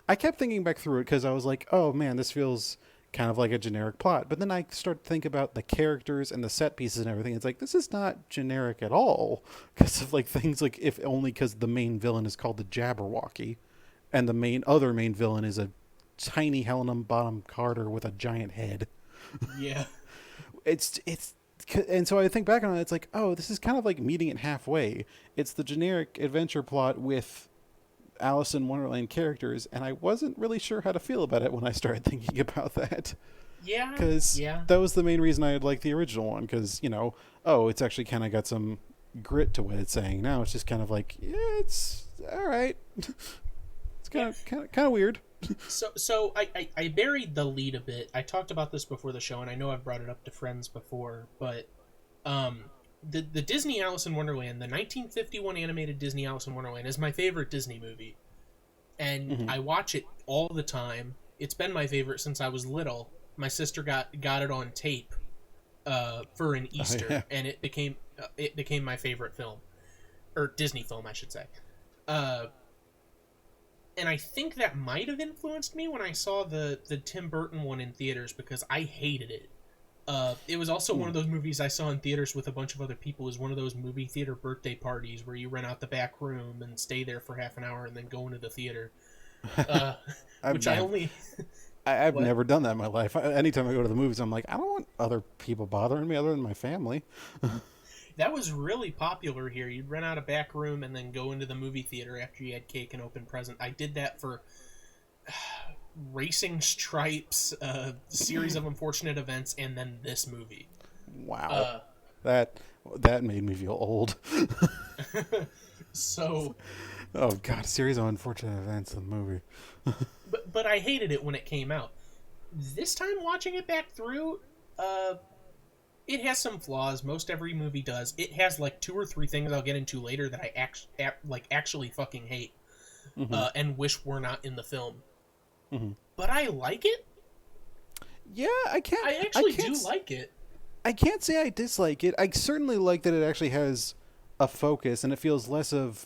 I kept thinking back through it because I was like, oh man, this feels kind of like a generic plot. But then I start to think about the characters and the set pieces and everything. It's like this is not generic at all because of like things like if only because the main villain is called the Jabberwocky, and the main villain is a tiny Helena Bottom Carter with a giant head. yeah. It's and so I think back on it, it's like, oh, this is kind of like meeting it halfway. It's the generic adventure plot with Alice in Wonderland characters, and I wasn't really sure how to feel about it when I started thinking about that. Yeah. Because Yeah. that was the main reason I liked the original one, because, oh, it's actually kind of got some grit to what it's saying. Now it's just kind of like, yeah, it's all right. It's Yeah. kind of weird. So I buried the lead a bit. I talked about this before the show, and I know I've brought it up to friends before, but um, the Disney Alice in Wonderland, the 1951 animated Disney Alice in Wonderland, is my favorite Disney movie, and Mm-hmm. I watch it all the time. It's been my favorite since I was little. My sister got it on tape for an Oh, Easter, yeah. and it became my favorite film, or Disney film, I should say. Uh, and I think that might have influenced me when I saw the Tim Burton one in theaters because I hated it. It was also one Hmm. of those movies I saw in theaters with a bunch of other people. It was one of those movie theater birthday parties where you rent out the back room and stay there for half an hour and then go into the theater. Uh, I've, which I I've only I've what never done that in my life. Anytime I go to the movies, I'm like, I don't want other people bothering me other than my family. that was really popular here. You'd rent out a back room and then go into the movie theater after you had cake and open present. I did that for Racing Stripes, Series of Unfortunate Events, and then this movie. Wow, Uh, that that made me feel old. so, Oh God, a series of unfortunate events in the movie. but I hated it when it came out. This time watching it back through, uh, it has some flaws. Most every movie does. It has like two or three things I'll get into later that I actually fucking hate, Hmm. and wish were not in the film. Hmm. But I like it. Yeah, I can't. I I actually can't. do like it. I can't say I dislike it. I certainly like that it actually has a focus, and it feels less of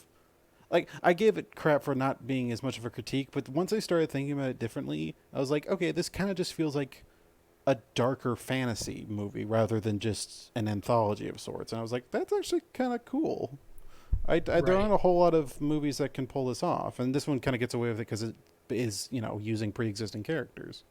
like I gave it crap for not being as much of a critique. But once I started thinking about it differently, I was like, okay, this kind of just feels like a darker fantasy movie rather than just an anthology of sorts. And I was like, that's actually kind of cool. There Right. aren't a whole lot of movies that can pull this off, and this one kind of gets away with it because it is, using pre-existing characters.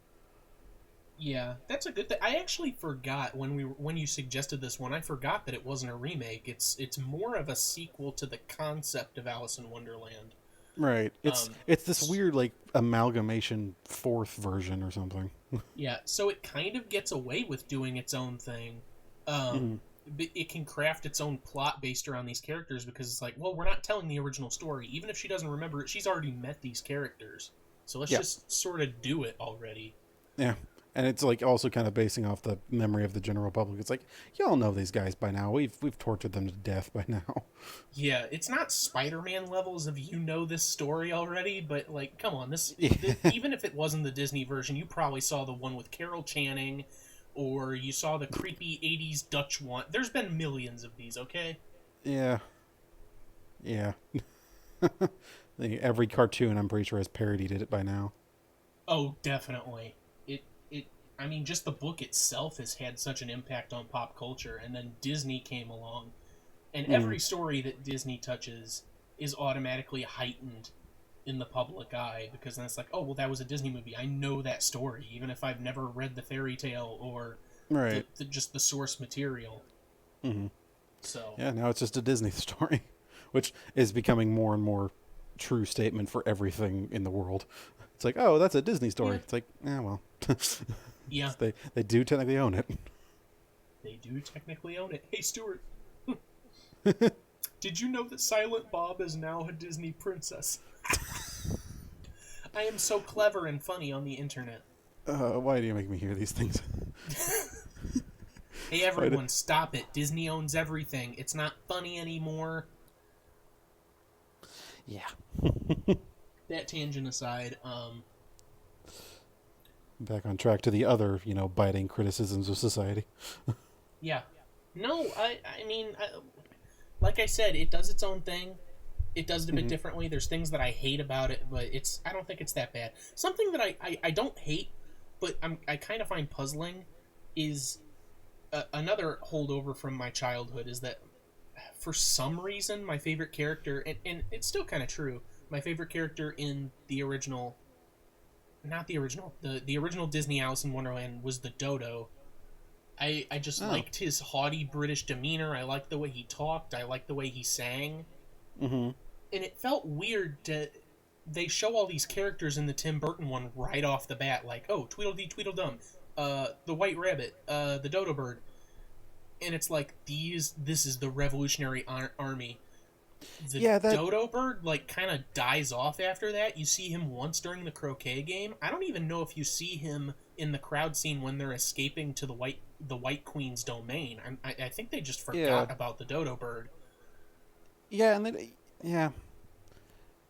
Yeah, that's a good thing. I actually forgot when you suggested this one. I forgot that it wasn't a remake. It's more of a sequel to the concept of Alice in Wonderland. Right. It's Um, it's this weird like amalgamation fourth version or something. yeah, so it kind of gets away with doing its own thing. Um, Hmm. it can craft its own plot based around these characters because it's like, well, we're not telling the original story. Even if she doesn't remember it, she's already met these characters. So let's Yeah. just sort of do it already. Yeah. And it's like also kind of basing off the memory of the general public. It's like y'all know these guys by now. We've tortured them to death by now. Yeah, it's not Spider-Man levels of you know this story already, but like, come on, Yeah. even if it wasn't the Disney version, you probably saw the one with Carol Channing, or you saw the creepy '80s Dutch one. There's been millions of these, okay? Yeah. Yeah. Every cartoon I'm pretty sure has parodied it by now. Oh, definitely. It. I mean, just the book itself has had such an impact on pop culture, and then Disney came along, and Mm. every story that Disney touches is automatically heightened in the public eye, because then it's like, oh well, that was a Disney movie. I know that story, even if I've never read the fairy tale or Right. just the source material. Mm-hmm. So Yeah, now it's just a Disney story, which is becoming more and more true statement for everything in the world. It's like, oh, that's a Disney story. yeah, It's like, yeah, well, yeah, they do technically own it. they do technically own it. Hey Stuart, did you know that Silent Bob is now a Disney princess? I am so clever and funny on the internet. Why do you make me hear these things? Hey everyone, stop it. Disney owns everything. It's not funny anymore. Yeah. That tangent aside, Back on track to the other, biting criticisms of society. yeah. No, I mean, like I said, it does its own thing. It does it a bit differently. There's things that I hate about it, but I don't think it's that bad. Something that I don't hate, but I kind of find puzzling is another holdover from my childhood is that for some reason my favorite character, and it's still kind of true, my favorite character in the original, not the original, the original Disney Alice in Wonderland was the Dodo. I just liked his haughty British demeanor. I liked the way he talked. I liked the way he sang. Mm-hmm. And it felt weird to they show all these characters in the Tim Burton one right off the bat, like, oh, Tweedledee Tweedledum, the White Rabbit, the Dodo Bird, and it's like this is the Revolutionary Army. The Dodo Bird like kind of dies off after that. You see him once during the croquet game. I don't even know if you see him in the crowd scene when they're escaping to the White Queen's domain. I think they just forgot about the Dodo Bird. Yeah, and then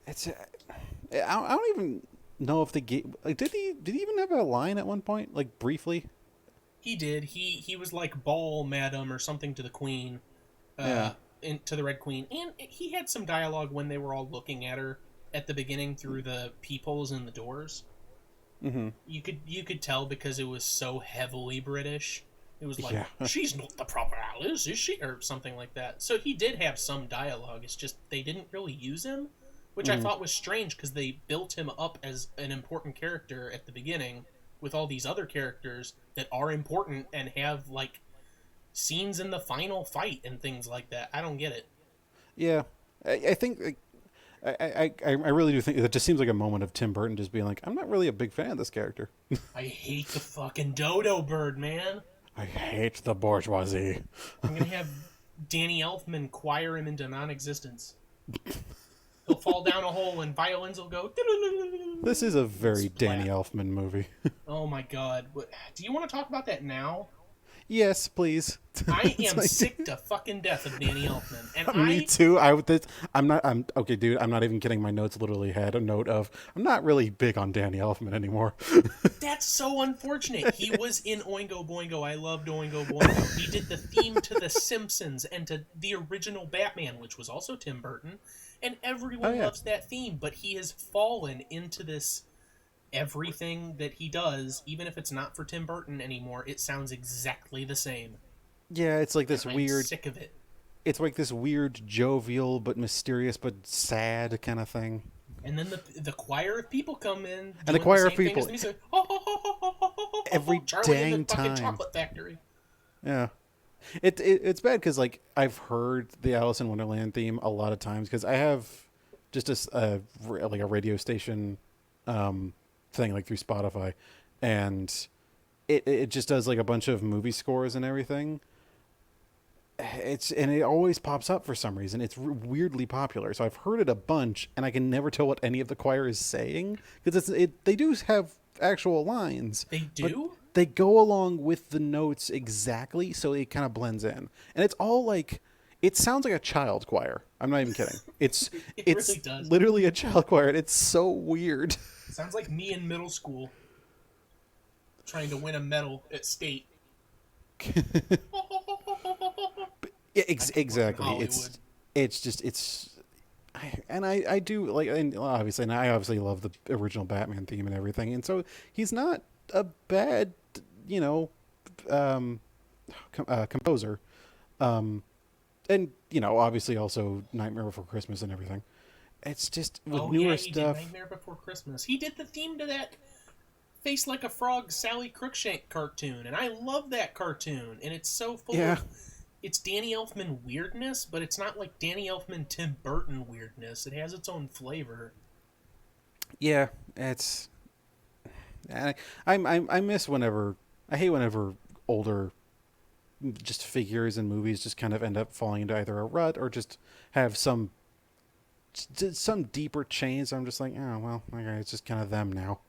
it's I don't even know if the game like did he even have a line at one point, like briefly? He did. He was like ball madam or something to the queen. To the Red Queen, and he had some dialogue when they were all looking at her at the beginning through the peepholes in the doors. Mm-hmm. You could tell because it was so heavily British. It was like, she's not the proper Alice, is she? Or something like that. So he did have some dialogue. It's just they didn't really use him, which I thought was strange because they built him up as an important character at the beginning with all these other characters that are important and have, like, scenes in the final fight and things like that. I don't get it. Yeah. I think... I really do think it just seems like a moment of Tim Burton just being like, I'm not really a big fan of this character. I hate the fucking Dodo Bird, man. I hate the bourgeoisie. I'm gonna have Danny Elfman choir him into non-existence. He'll fall down a hole and violins will go... This is a very Danny Elfman movie. Oh my god. Do you want to talk about that now? Yes, please. I am sick to fucking death of Danny Elfman, and Me too. I'm okay, dude. I'm not even kidding. My notes literally had a note of I'm not really big on Danny Elfman anymore. That's so unfortunate. He was in Oingo Boingo. I loved Oingo Boingo. He did the theme to The Simpsons and to the original Batman, which was also Tim Burton, and everyone loves that theme. But he has fallen into this. Everything that he does, even if it's not for Tim Burton anymore, it sounds exactly the same. Yeah, it's like this weird... I'm sick of it. It's like this weird, jovial, but mysterious, but sad kind of thing. And then the choir of people come in. And the choir of people. Every dang time. Chocolate Factory. Yeah. It's bad because, like, I've heard the Alice in Wonderland theme a lot of times because I have just a radio station... thing like through Spotify, and it just does like a bunch of movie scores and everything. And it always pops up for some reason. It's weirdly popular, so I've heard it a bunch, and I can never tell what any of the choir is saying because they do have actual lines. They do. They go along with the notes exactly, so it kind of blends in, and it's all like. It sounds like a child choir. I'm not even kidding. It really does. Literally a child choir, and it's so weird. Sounds like me in middle school trying to win a medal at state. Yeah, exactly. I do like, and obviously, and I obviously love the original Batman theme and everything, and so he's not a bad, composer. And obviously also Nightmare Before Christmas and everything. it's just with Oh yeah, newer he did stuff. Nightmare Before Christmas. He did the theme to that Face Like a Frog Sally Crookshank cartoon, and I love that cartoon. And it's so full Yeah, of it's Danny Elfman weirdness, but it's not like Danny Elfman Tim Burton weirdness. It has its own flavor. yeah, it's. I miss whenever I hate whenever older just figures in movies just kind of end up falling into either a rut or just have some deeper chains. I'm just like, oh well, okay, it's just kind of them now.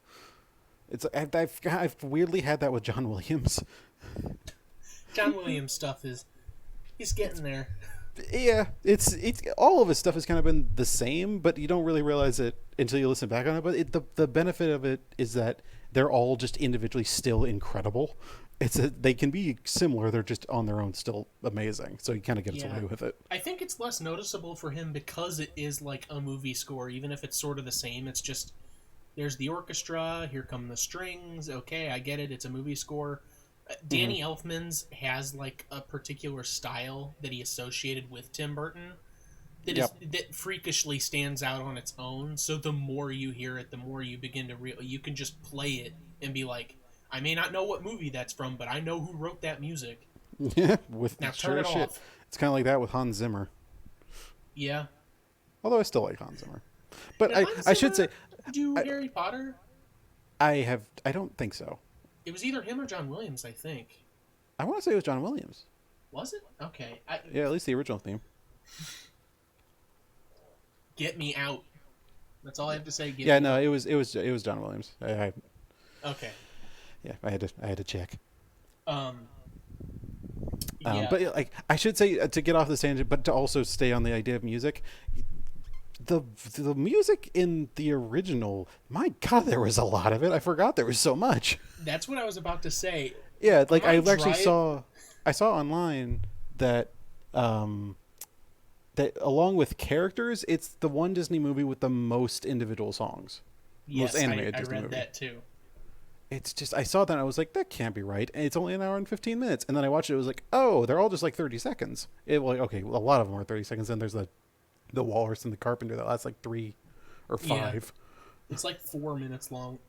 It's I've weirdly had that with John Williams. John Williams stuff is he's getting there. Yeah, it's all of his stuff has kind of been the same, but you don't really realize it until you listen back on it. But the benefit of it is that they're all just individually still incredible. They can be similar, they're just on their own still amazing. So you kind of get away with it. I think it's less noticeable for him because it is like a movie score, even if it's sort of the same. It's just there's the orchestra, here come the strings. Okay, I get it. It's a movie score. Danny Elfman's has like a particular style that he associated with Tim Burton that freakishly stands out on its own. So the more you hear it, the more you begin to you can just play it and be like, I may not know what movie that's from, but I know who wrote that music. Yeah, with Now turn it shit. off. It's kind of like that with Hans Zimmer. Yeah. Although I still like Hans Zimmer, but Did Hans I should say Zimmer do Harry Potter? I don't think so. It was either him or John Williams, I think. I want to say it was John Williams. Was it? Okay. Yeah, at least the original theme. Get me out. That's all I have to say. Yeah, no, it was John Williams. Okay. Yeah, I had to check. Yeah. But like I should say to get off this tangent, but to also stay on the idea of music. The music in the original, my God, there was a lot of it. I forgot there was so much. That's what I was about to say. Yeah, like I saw online that that along with characters, it's the one Disney movie with the most individual songs. Yes, most animated I Disney read movie. that too. It's just I saw that and I was like, that can't be right. And it's only an hour and 15 minutes. And then I watched it. It was like, oh, they're all just like 30 seconds. Okay, well, a lot of them are 30 seconds. Then there's the Walrus and the Carpenter that lasts like 3 or 5. Yeah. It's like 4 minutes long.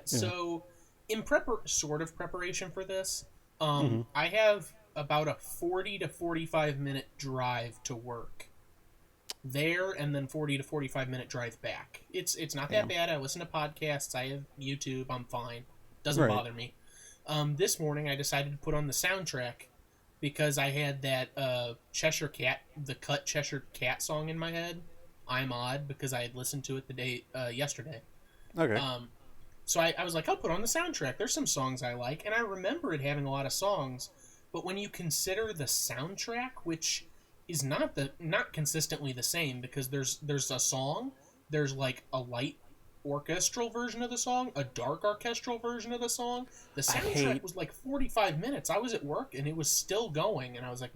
So in sort of preparation for this, I have about a 40 to 45 minute drive to work there, and then 40 to 45 minute drive back. It's not that bad. I listen to podcasts. I have YouTube. I'm fine. Doesn't bother me. This morning I decided to put on the soundtrack because I had that Cheshire Cat, the Cut Cheshire Cat song in my head. I'm Odd, because I had listened to it yesterday. Okay. So I was like, I'll put on the soundtrack. There's some songs I like, and I remember it having a lot of songs. But when you consider the soundtrack, which is not consistently the same, because there's a song, there's like a light orchestral version of the song, a dark orchestral version of the song. The soundtrack was like 45 minutes. I was at work and it was still going, and I was like,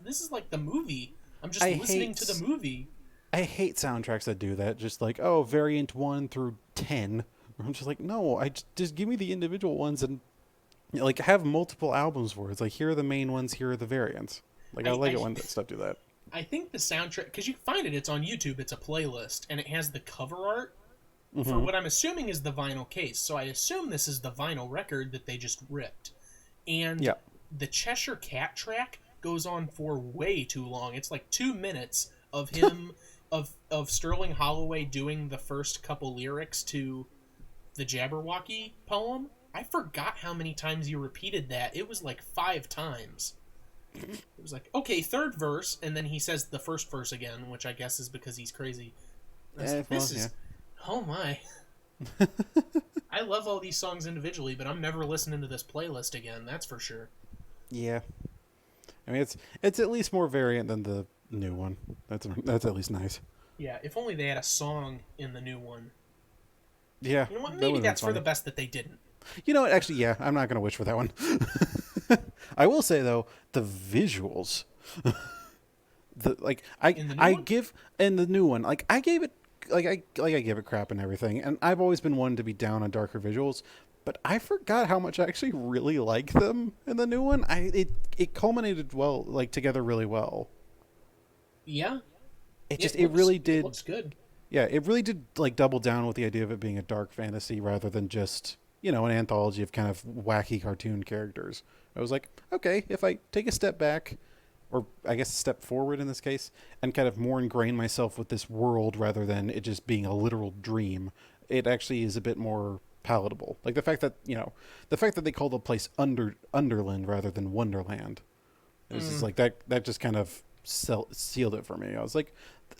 this is like the movie. I'm just listening to the movie. I hate soundtracks that do that. Just like, oh, variant 1 through 10. I'm just like, no, just give me the individual ones and like have multiple albums for it. It's like, here are the main ones, here are the variants. Like, I like it when that stuff do that. I think the soundtrack, because you can find it's on YouTube, it's a playlist, and it has the cover art for what I'm assuming is the vinyl case. So I assume this is the vinyl record that they just ripped. And the Cheshire Cat track goes on for way too long. It's like 2 minutes of him, of Sterling Holloway doing the first couple lyrics to the Jabberwocky poem. I forgot how many times he repeated that. It was like 5 times. It was like, okay, third verse, and then he says the first verse again, which I guess is because he's crazy. Oh my. I love all these songs individually, but I'm never listening to this playlist again, that's for sure. Yeah. I mean, it's at least more variant than the new one. That's at least nice. Yeah, if only they had a song in the new one. Yeah. You know what? Maybe that's for the best that they didn't. You know what? Actually, yeah, I'm not going to wish for that one. I will say though, the visuals, give in the new one, like I gave it, I give it crap and everything, and I've always been one to be down on darker visuals, but I forgot how much I actually really like them in the new one. It culminated well, like together really well. Yeah. It really did. It looks good. Yeah, it really did like double down with the idea of it being a dark fantasy rather than just, you know, an anthology of kind of wacky cartoon characters. I was like, okay, if I take a step back, or I guess a step forward in this case, and kind of more ingrain myself with this world rather than it just being a literal dream, it actually is a bit more palatable. Like the fact that, you know, the fact that they call the place Underland rather than Wonderland. It was just Mm, like that just kind of sealed it for me. I was like,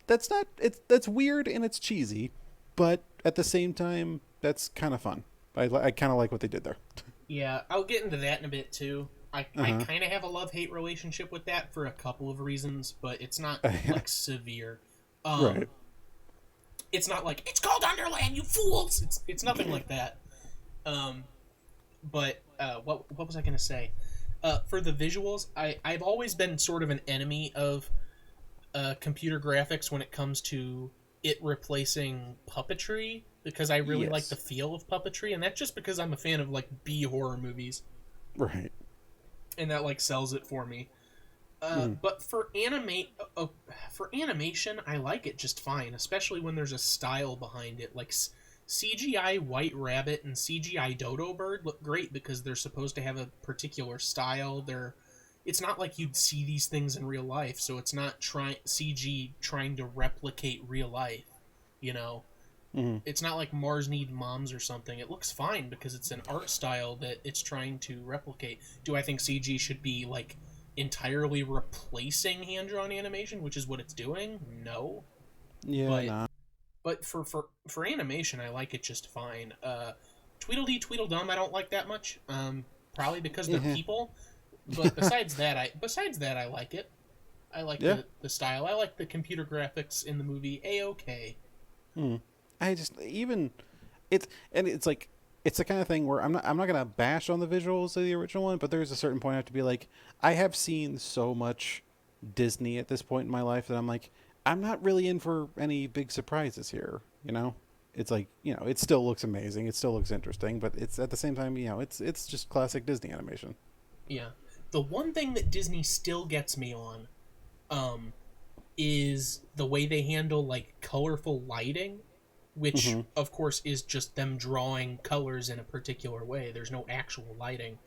that's not that's weird and it's cheesy, but at the same time, that's kind of fun. I kind of like what they did there. yeah, I'll get into that in a bit too. Uh I huh. kind of have a love-hate relationship with that for a couple of reasons, but it's not like severe. Um, Right. it's not like it's called Underland, you fools. It's nothing like that. Um, but what was I gonna say? For the visuals, I've always been sort of an enemy of computer graphics when it comes to it replacing puppetry because I really like the Yes. feel of puppetry, and that's just because I'm a fan of like B horror movies, Right. and that like sells it for me. Mm-hmm. But for animation, I like it just fine, especially when there's a style behind it. Like CGI White Rabbit and CGI Dodo Bird look great because they're supposed to have a particular style. It's not like you'd see these things in real life, so it's not CG trying to replicate real life. You know, Mm-hmm. it's not like Mars Need Moms or something. It looks fine because it's an art style that it's trying to replicate. Do I think CG should be like entirely replacing hand drawn animation, which is what it's doing? No, Yeah. but Nah. for animation, I like it just fine. Tweedledee Tweedledum, I don't like that much. Probably because they're Yeah. people. But besides that, I like it. I like Yeah. the style. I like the computer graphics in the movie. A-okay. Mm. I just even it's like it's the kind of thing where I'm not gonna bash on the visuals of the original one, but there's a certain point I have to be like, I have seen so much Disney at this point in my life that I'm like, I'm not really in for any big surprises here. You know, it's like, you know, it still looks amazing, it still looks interesting, but it's at the same time, you know, it's just classic Disney animation. Yeah. The one thing that Disney still gets me on, um, is the way they handle like colorful lighting, which Mm-hmm. of course is just them drawing colors in a particular way. There's no actual lighting.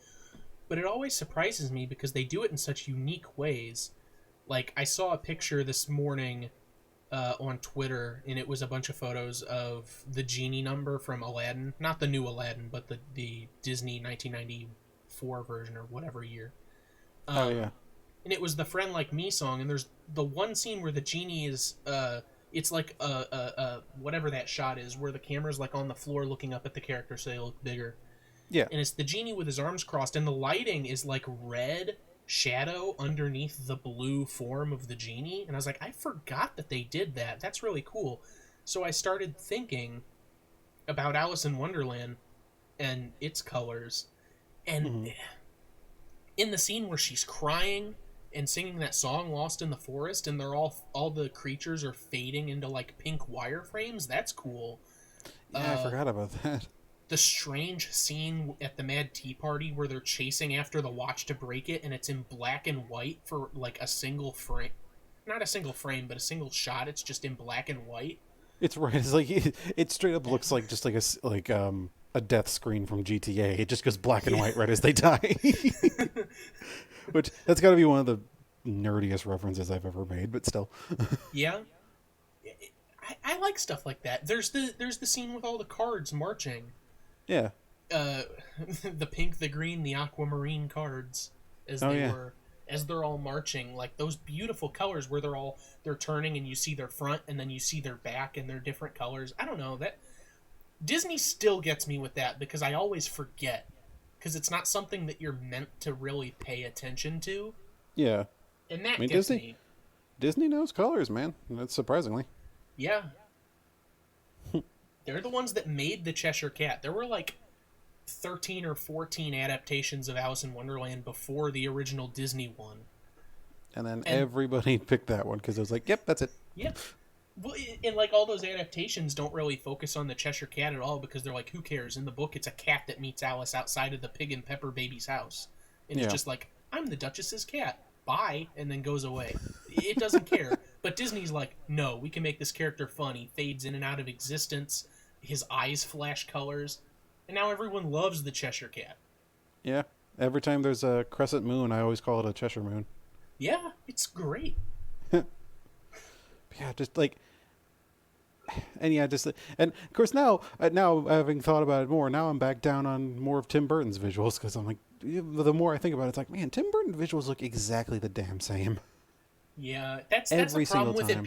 But it always surprises me because they do it in such unique ways. Like I saw a picture this morning on Twitter, and it was a bunch of photos of the genie number from Aladdin, not the new Aladdin, but the Disney 1994 version or whatever year. Oh Um, yeah. and it was the "Friend Like Me" song. And there's the one scene where the genie is it's like whatever that shot is, where the camera's like on the floor looking up at the character so they look bigger, Yeah. and it's the genie with his arms crossed, and the lighting is like red shadow underneath the blue form of the genie. And I was like, I forgot that they did that. That's really cool. So I started thinking about Alice in Wonderland and its colors, and Mm-hmm. in the scene where she's crying and singing that song "Lost in the Forest," and they're all the creatures are fading into like pink wireframes. That's cool. Yeah, I uh forgot about that. the strange scene at the Mad Tea Party where they're chasing after the watch to break it, and it's in black and white for like a single frame, not a single frame but a single shot. It's just in black and white. It's right. It's like it straight up looks like just like a death screen from GTA. It just goes black and Yeah. white right as they die. Which that's got to be one of the nerdiest references I've ever made, but still. Yeah, I like stuff like that. There's the scene with all the cards marching, Yeah. uh the pink, the green, the aquamarine cards, as Oh they yeah. were as they're all marching, like those beautiful colors where they're turning and you see their front and then you see their back and they're different colors. I don't know, that Disney still gets me with that because I always forget, because it's not something that you're meant to really pay attention to, Yeah. and I that mean gets Disney me. Disney knows colors, man. That's surprisingly. Yeah, they're the ones that made the Cheshire Cat. There were like 13 or 14 adaptations of Alice in Wonderland before the original Disney one. And then And everybody picked that one because it was like, yep, that's it. yeah, well, and like all those adaptations don't really focus on the Cheshire Cat at all because they're like, who cares? In the book, it's a cat that meets Alice outside of the Pig and Pepper baby's house, and it's Yeah. just like, I'm the Duchess's cat. Bye, and then goes away. It doesn't care. But Disney's like, no, we can make this character fun. He fades in and out of existence. His eyes flash colors, and now everyone loves the Cheshire Cat. Yeah. Every time there's a crescent moon, I always call it a Cheshire moon. Yeah, it's great. Yeah, just like, and yeah, just and of course now having thought about it more, now I'm back down on more of Tim Burton's visuals because I'm like, the more I think about it, it's like, man, Tim Burton visuals look exactly the damn same. Yeah, that's the Every problem single with it time.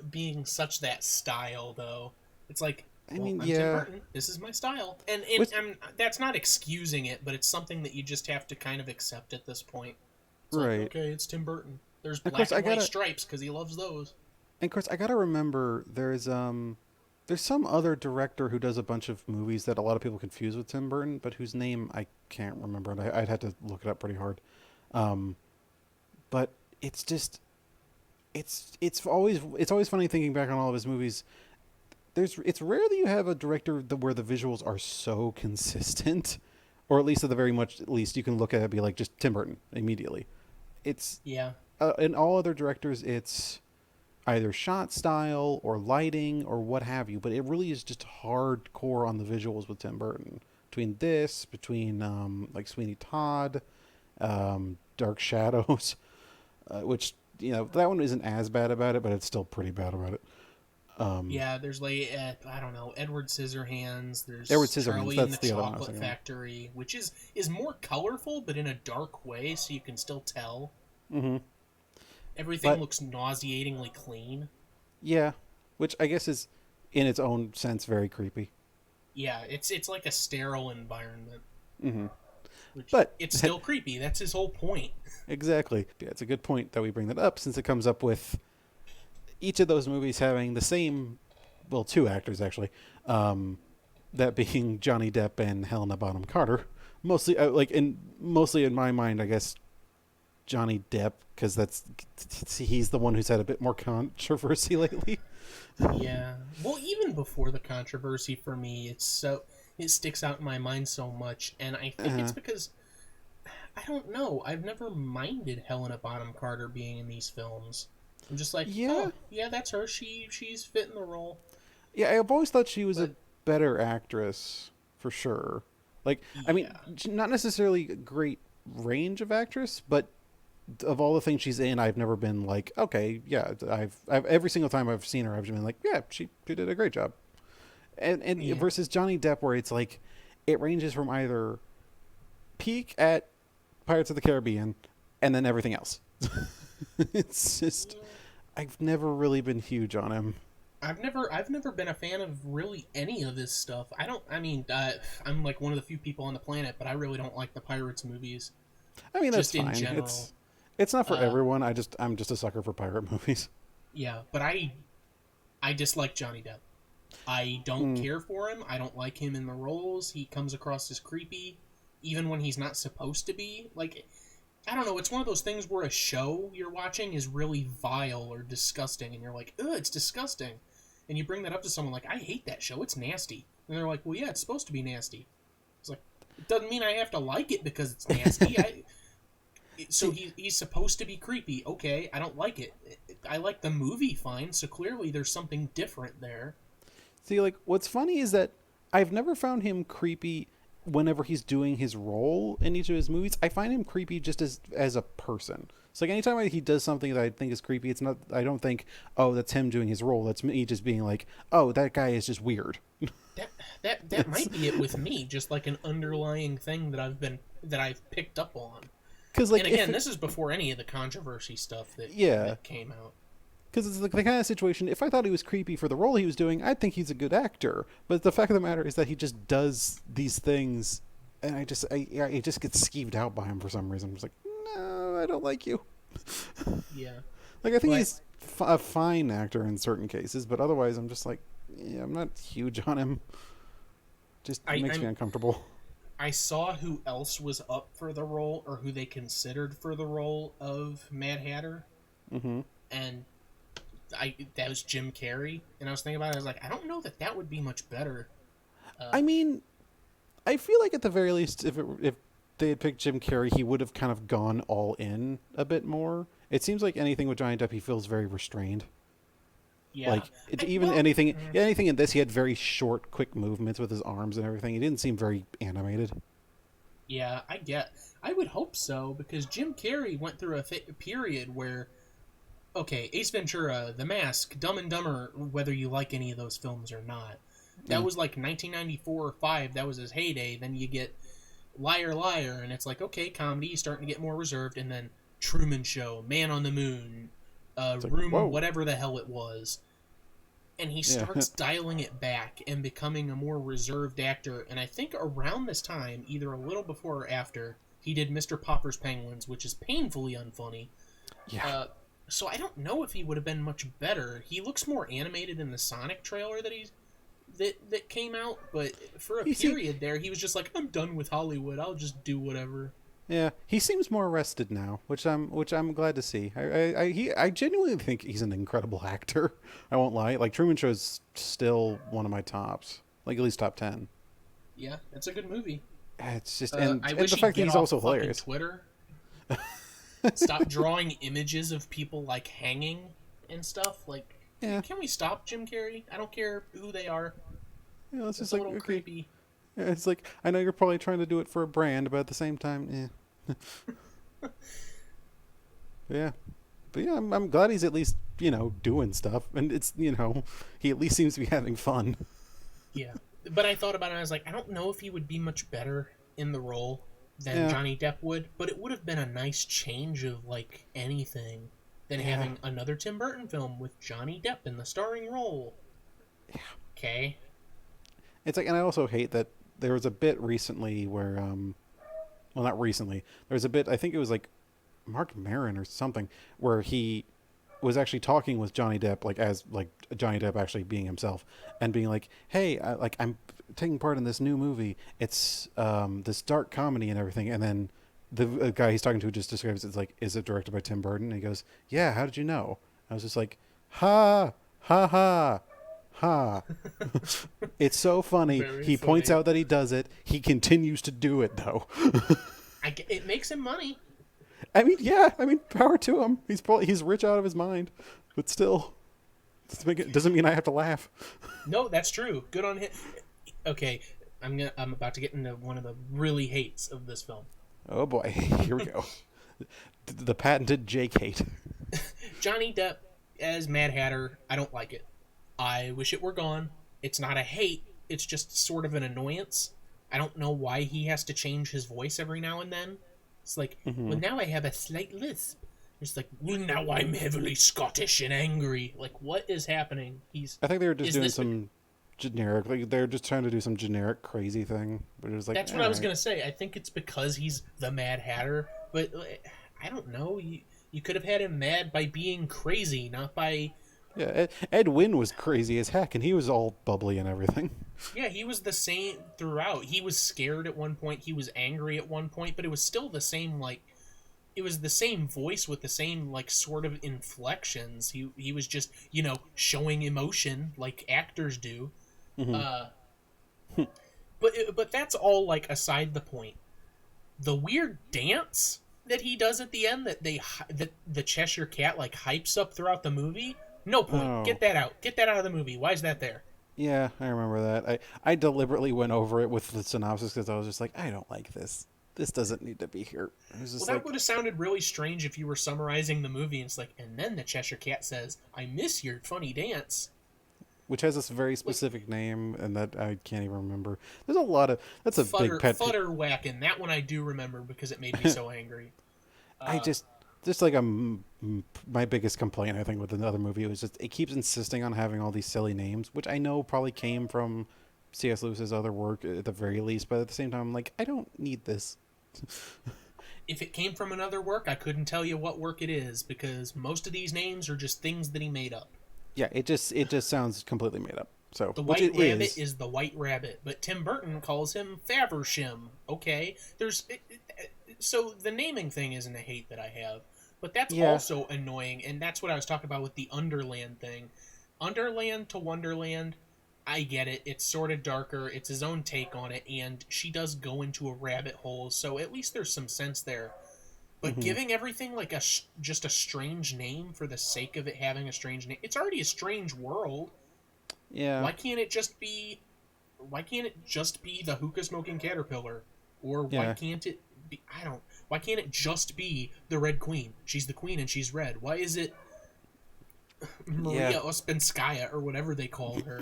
being such that style though. It's like, I well, mean, I'm Tim yeah, Burton. This is my style, which that's not excusing it, but it's something that you just have to kind of accept at this point. It's like, right. okay, it's Tim Burton. There's And of course, black and white stripes because he loves those. I gotta remember there's some other director who does a bunch of movies that a lot of people confuse with Tim Burton, but whose name I can't remember, and I'd had to look it up pretty hard. Um, but it's just it's always funny thinking back on all of his movies. It's rare that you have a director where the visuals are so consistent, or at least at the very much at least you can look at it and be like just Tim Burton immediately. It's Yeah, in all other directors, it's either shot style or lighting or what have you, but it really is just hardcore on the visuals with Tim Burton. Between like Sweeney Todd, Dark Shadows, which that one isn't as bad about it, but it's still pretty bad about it. Um, yeah. There's like I don't know, Edward Scissorhands. Edward There's Scissorhands, Charlie and that's the the other one I was Chocolate thinking Factory, which is more colorful, but in a dark way, so you can still tell. of. Hmm. Everything But looks nauseatingly clean. yeah, which I guess is in its own sense very creepy. Yeah, it's like a sterile environment, Hmm. which But it's still creepy. That's his whole point. exactly, yeah, it's a good point that we bring that up since it comes up with each of those movies having the same, well, two actors actually, um, that being Johnny Depp and Helena Bonham Carter. Mostly in my mind, I guess Johnny Depp because he's the one who's had a bit more controversy lately. Yeah. Well, even before the controversy for me, it sticks out in my mind so much, and I think it's Uh, because I don't know. I've never minded Helena Bonham Carter being in these films. I'm just like, yeah, oh, yeah, that's her. She's fitting the role. yeah. I've always thought she was a But better actress for sure. Like, I mean, yeah, not necessarily a great range of actress, but of all the things she's in, I've never been like, okay, yeah, I've every single time I've seen her, I've been like, yeah, she did a great job. And yeah, versus Johnny Depp, where it's like, it ranges from either peak at Pirates of the Caribbean and then everything else. It's just I've never really been huge on him. I've never been a fan of really any of this stuff. I don't. I mean, I'm like one of the few people on the planet, but I really don't like the Pirates movies, I mean, that's just in fine. general. It's not for Uh, everyone. I'm just a sucker for pirate movies. yeah, but I dislike Johnny Depp. I don't Mm, care for him. I don't like him in the roles. He comes across as creepy, even when he's not supposed to be. Like, I don't know. It's one of those things where a show you're watching is really vile or disgusting, and you're like, ugh, it's disgusting. And you bring that up to someone like, I hate that show. It's nasty. And they're like, well, yeah, it's supposed to be nasty. It's like, it doesn't mean I have to like it because it's nasty. So see, he's supposed to be creepy. Okay, I don't like it. I like the movie fine, so clearly there's something different there. like what's funny is that I've never found him creepy whenever he's doing his role in each of his movies. I find him creepy just as a person. So like anytime he does something that I think is creepy, it's not. I don't think, oh, that's him doing his role. That's me just being like, oh, that guy is just weird. That that It's might be it with me, just like an underlying thing that I've picked up on. because like And if again, this is before any of the controversy stuff yeah, that came out. because it's the kind of situation. If I thought he was creepy for the role he was doing, I'd think he's a good actor. But the fact of the matter is that he just does these things, and I just get skeeved out by him for some reason. I'm just like, no, I don't like you. Yeah, Like I think but he's a fine actor in certain cases, but otherwise I'm just like, yeah, I'm not huge on him. Just I makes me I'm uncomfortable. I saw who else was up for the role or who they considered for the role of Mad Hatter, Hmm. and that was Jim Carrey. And I was thinking about it. I was like, I don't know that would be much better. Uh, I mean, I feel like at the very least, if they had picked Jim Carrey, he would have kind of gone all in a bit more. It seems like anything with Johnny Depp, he feels very restrained. Yeah. Like it, I, even well, anything in this, he had very short, quick movements with his arms and everything. He didn't seem very animated. yeah, I would hope so, because Jim Carrey went through a period where, okay, Ace Ventura, The Mask, Dumb and Dumber, whether you like any of those films or not, that Mm. was like 1994 or 5. That was his heyday. Then you get Liar Liar, and it's like, okay, comedy starting to get more reserved, and then Truman Show, Man on the Moon, It's like, Room, whoa, whatever the hell it was, and he yeah, starts dialing it back and becoming a more reserved actor. And I think around this time, either a little before or after, he did Mr. Popper's Penguins, which is painfully unfunny. yeah, Uh, so I don't know if he would have been much better. He looks more animated in the Sonic trailer that came out, but for a he see, period there, he was just like, I'm done with Hollywood. I'll just do whatever. yeah, he seems more rested now, which I'm glad to see. I genuinely think he's an incredible actor. I won't lie. Like Truman Show's still one of my tops, like at least top 10. Yeah, it's a good movie. It's just I and wish the he'd fact that get he's off also fucking hilarious. Twitter. Stop drawing images of people like hanging and stuff. Like, Yeah, can we stop Jim Carrey? I don't care who they are. yeah, it's It's just a like little okay. creepy. Yeah, it's like I know you're probably trying to do it for a brand, but at the same time, yeah. But yeah, I'm glad he's at least doing stuff, and he at least seems to be having fun. Yeah, but I thought about it. I was like, I don't know if he would be much better in the role than Yeah, Johnny Depp would, but it would have been a nice change of like anything than yeah, having another Tim Burton film with Johnny Depp in the starring role. yeah. Okay. It's like, and I also hate that there was a bit recently where, well, not recently. There was a bit. I think it was like Mark Maron or something, where he was actually talking with Johnny Depp, like as like Johnny Depp actually being himself, and being like, "Hey, like I'm taking part in this new movie. It's this dark comedy and everything." And then the guy he's talking to just describes it's like, "Is it directed by Tim Burton?" And he goes, "Yeah. How did you know?" I was just like, "Ha ha ha." Ha. It's so funny. Very He points funny. out that he does it. He continues to do it though. It makes him money. I mean, yeah. I mean, power to him. He's rich out of his mind, but still, doesn't mean I have to laugh. No, that's true. Good on him. Okay, I'm about to get into one of the really hates of this film. Oh boy, here we go. The patented Jake hate. Johnny Depp as Mad Hatter, I don't like it. I wish it were gone. It's not a hate, it's just sort of an annoyance. I don't know why he has to change his voice every now and then. It's like, well, now I have a slight lisp. It's like, well, now I'm heavily Scottish and angry. Like, what is happening? I think they were just Is doing this some generic, like they're just trying to do some generic crazy thing. But it was like, That's what I was gonna say. I think it's because he's the Mad Hatter, but I don't know. You could have had him mad by being crazy, not by. Yeah, Ed Wynn was crazy as heck, and he was all bubbly and everything. Yeah, he was the same throughout. He was scared at one point. He was angry at one point, but it was still the same. Like, it was the same voice with the same like sort of inflections. He was just showing emotion like actors do. Uh, but that's all like aside the point. The weird dance that he does at the end that the Cheshire Cat like hypes up throughout the movie. No point. Oh. Get that out. Get that out of the movie. Why is that there? Yeah, I remember that. I deliberately went over it with the synopsis because I was just like, I don't like this. This doesn't need to be here. It was just Well, that like, would have sounded really strange if you were summarizing the movie and it's like, and then the Cheshire Cat says, "I miss your funny dance." which has this very specific name, and that I can't even remember. There's a lot of that's a big pet. Futter whacking. That one I do remember because it made me so angry. I just like my biggest complaint I think with another movie was just it keeps insisting on having all these silly names, which I know probably came from C.S. Lewis's other work at the very least, but at the same time I'm like I don't need this. If it came from another work, I couldn't tell you what work it is because most of these names are just things that he made up. Yeah, it just sounds completely made up. So The which White it Rabbit is the White Rabbit, but Tim Burton calls him Faversham. Okay, so the naming thing isn't a hate that I have, but that's Yeah. also annoying, and that's what I was talking about with the Underland thing. Underland to Wonderland, I get it. It's sort of darker. It's his own take on it, and she does go into a rabbit hole, so at least there's some sense there. But giving everything like just a strange name for the sake of it having a strange name, it's already a strange world. Yeah. Why can't it just be? Why can't it just be the hookah smoking caterpillar? Or why Yeah. can't it be? I don't. Why can't it just be the Red Queen? She's the queen and she's red. Why is it Yeah. Maria Ospenskaya or whatever they called her?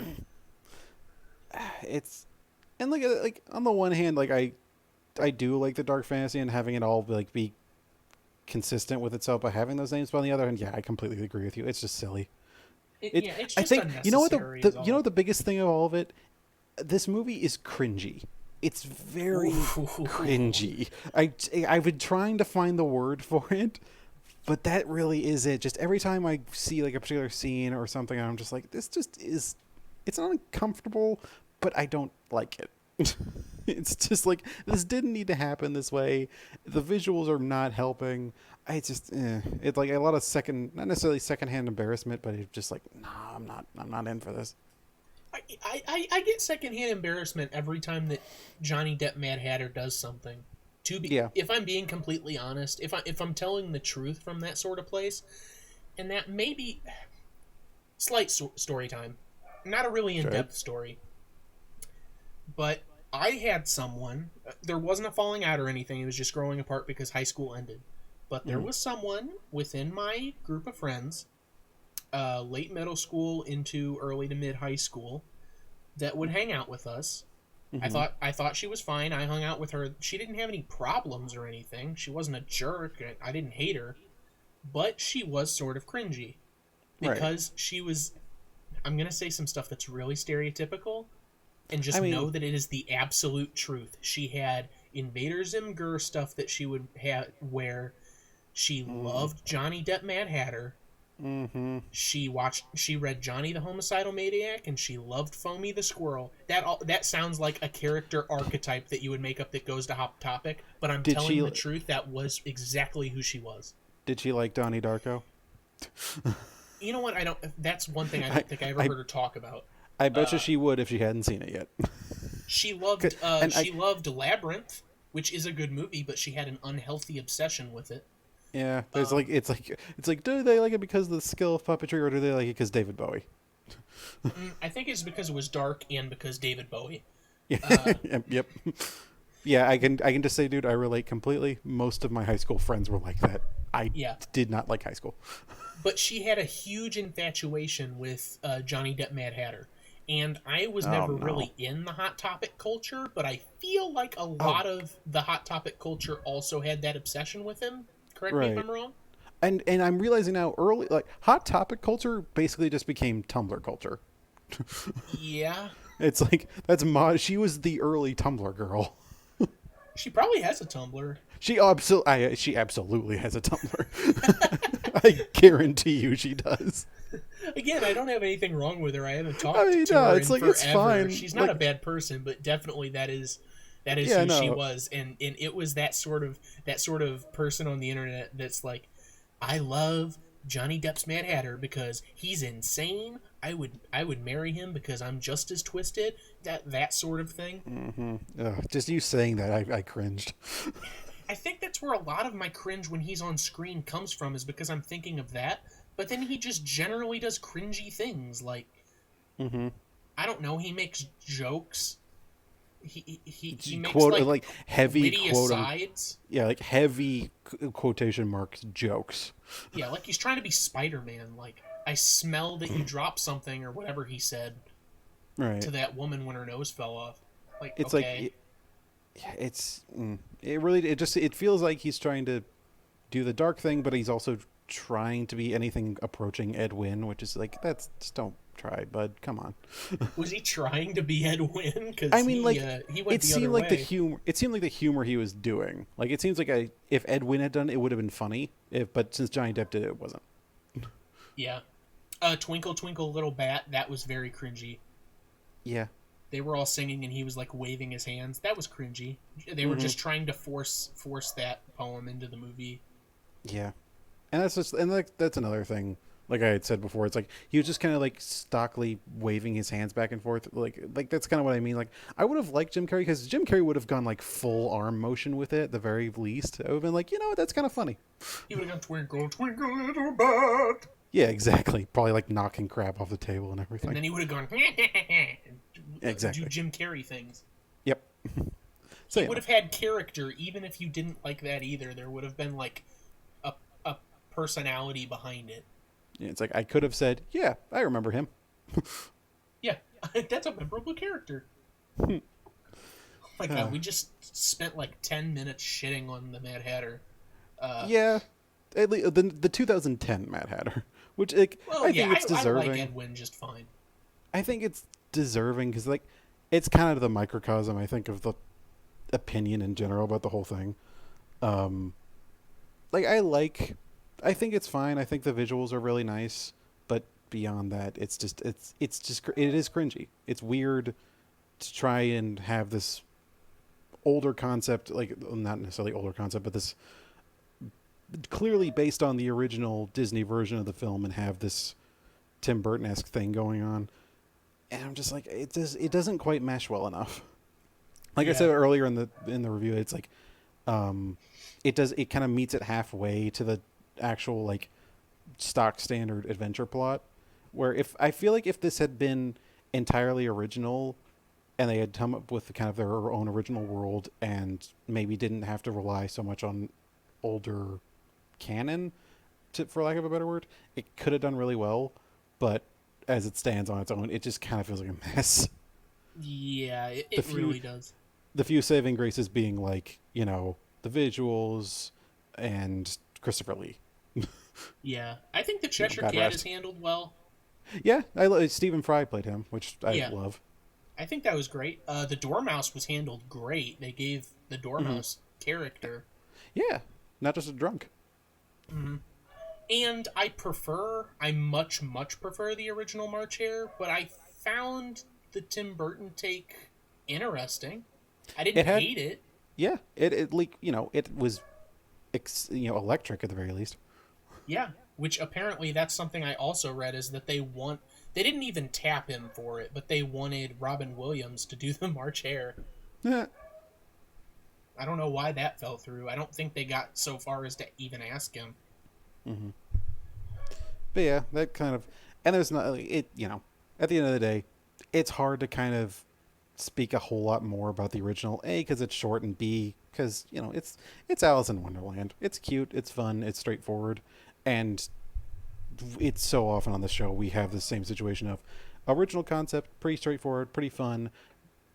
It's and like on the one hand, like I do like the dark fantasy and having it all like be consistent with itself by having those names. But on the other hand, yeah, I completely agree with you. It's just silly. Yeah, it's I just think you know what unnecessary. Is all. the biggest thing of all of it. This movie is cringy. It's very cringy. I've been trying to find the word for it, but that really is it. Just every time I see like a particular scene or something, I'm just like, this just is. It's not uncomfortable, but I don't like it. It's just like this didn't need to happen this way. The visuals are not helping. It's like a lot of not necessarily secondhand embarrassment, but it's just like, nah, I'm not in for this. I get secondhand embarrassment every time that Johnny Depp Mad Hatter does something. Yeah. If I'm being completely honest, if I'm telling the truth from that sort of place, and that maybe slight story time, not a really in depth story, but I had someone. There wasn't a falling out or anything. It was just growing apart because high school ended. But there was someone within my group of friends, late middle school into early to mid high school, that would hang out with us. I thought she was fine. I hung out with her. She didn't have any problems or anything. She wasn't a jerk. I didn't hate her, but she was sort of cringy because she was. I'm gonna say some stuff that's really stereotypical, and just know that it is the absolute truth. She had Invader Zim Gur stuff that she would wear. She loved Johnny Depp Mad Hatter. She read Johnny the Homicidal Maniac, and she loved Foamy the Squirrel. That sounds like a character archetype that you would make up that goes to Hot Topic, but I'm telling the truth, that was exactly who she was. Did she like Donnie Darko? You know what? That's one thing I don't think I ever heard her talk about. I bet you she would if she hadn't seen it yet. She loved loved Labyrinth, which is a good movie, but she had an unhealthy obsession with it. Yeah, there's it's like do they like it because of the skill of puppetry, or do they like it because David Bowie? I think it's because it was dark and because David Bowie. Yeah. Yep. Yeah, I can just say, dude, I relate completely. Most of my high school friends were like that. I did not like high school. But she had a huge infatuation with Johnny Depp Mad Hatter. And I was never really in the Hot Topic culture, but I feel like a lot of the Hot Topic culture also had that obsession with him. Correct me if I'm wrong. And I'm realizing now, Hot Topic culture basically just became Tumblr culture. Yeah. It's like she was the early Tumblr girl. She probably has a Tumblr. She absolutely has a Tumblr. I guarantee you she does. Again, I don't have anything wrong with her. I haven't talked to her in forever. It's fine. She's not a bad person, but definitely that is who she was, and it was that sort of person on the internet that's like, I love Johnny Depp's Mad Hatter because he's insane. I would marry him because I'm just as twisted. That sort of thing. Just you saying that, I cringed. I think that's where a lot of my cringe when he's on screen comes from, is because I'm thinking of that. But then he just generally does cringy things, like I don't know. He makes jokes. He makes like heavy witty asides. Yeah, like heavy quotation marks jokes. Yeah, like he's trying to be Spider-Man. Like, I smell that you dropped something, or whatever he said to that woman when her nose fell off. Like, it's okay. It feels like he's trying to do the dark thing, but he's also trying to be anything approaching Ed Wynn, which is like, just don't try, bud. Come on. Was he trying to be Ed Wynn? Because he went it seemed like way. the humor. It seemed like the humor he was doing. Like, it seems like if Ed Wynn had done it, it would have been funny. But since Johnny Depp did it, it wasn't. Yeah. Twinkle Twinkle Little Bat. That was very cringy. Yeah. They were all singing and he was like waving his hands. That was cringy. They were just trying to force that poem into the movie. Yeah. And that's another thing Like I had said before, it's like he was just kind of like stockily waving his hands back and forth. Like that's kind of what I mean. Like I would have liked Jim Carrey because Jim Carrey would have gone like full arm motion with it at the very least. I would have been like, you know what, that's kind of funny. He would have gone twinkle, twinkle, little bird. Yeah, exactly. Probably like knocking crap off the table and everything. And then he would have gone Exactly. do Jim Carrey things. Yep. So He would have had character, even if you didn't like that either. There would have been like a personality behind it. yeah, it's like I could have said, yeah, I remember him. Yeah, that's a memorable character. Oh my god, we just spent like 10 minutes shitting on the Mad Hatter. Yeah, at least the 2010 Mad Hatter, which like Well, I yeah, think it's deserving. I like Edwin just fine. I think it's deserving because like it's kind of the microcosm I think of the opinion in general about the whole thing. Like I think it's fine. I think the visuals are really nice, but beyond that, it is cringy. It's weird to try and have this older concept, like not necessarily older concept, but this clearly based on the original Disney version of the film, and have this Tim Burton-esque thing going on. And I'm just like, it doesn't quite mesh well enough. Like I said earlier in the review, it's like it kind of meets it halfway to the actual like stock standard adventure plot, where if I feel like if this had been entirely original and they had come up with kind of their own original world and maybe didn't have to rely so much on older canon, for lack of a better word, it could have done really well. But as it stands on its own, it just kind of feels like a mess. Yeah, it really does. The few saving graces being like, you know, the visuals and Christopher Lee. Yeah, I think the Cheshire Cat is handled well. Yeah, Stephen Fry played him, which I love. I think that was great. The Dormouse was handled great. They gave the Dormouse character. Yeah, not just a drunk. Mm-hmm. And I much prefer the original March Hare, but I found the Tim Burton take interesting. I didn't hate it. Yeah, it like, you know, it was electric at the very least. Yeah, which apparently that's something I also read, is that they didn't even tap him for it, but they wanted Robin Williams to do the March Hare. Yeah. I don't know why that fell through. I don't think they got so far as to even ask him. Mm-hmm. But yeah, that kind of, and there's not it. You know, at the end of the day, it's hard to kind of speak a whole lot more about the original. A, because it's short, and B, because you know it's Alice in Wonderland. It's cute, it's fun, it's straightforward, and it's so often on the show we have the same situation of original concept, pretty straightforward, pretty fun,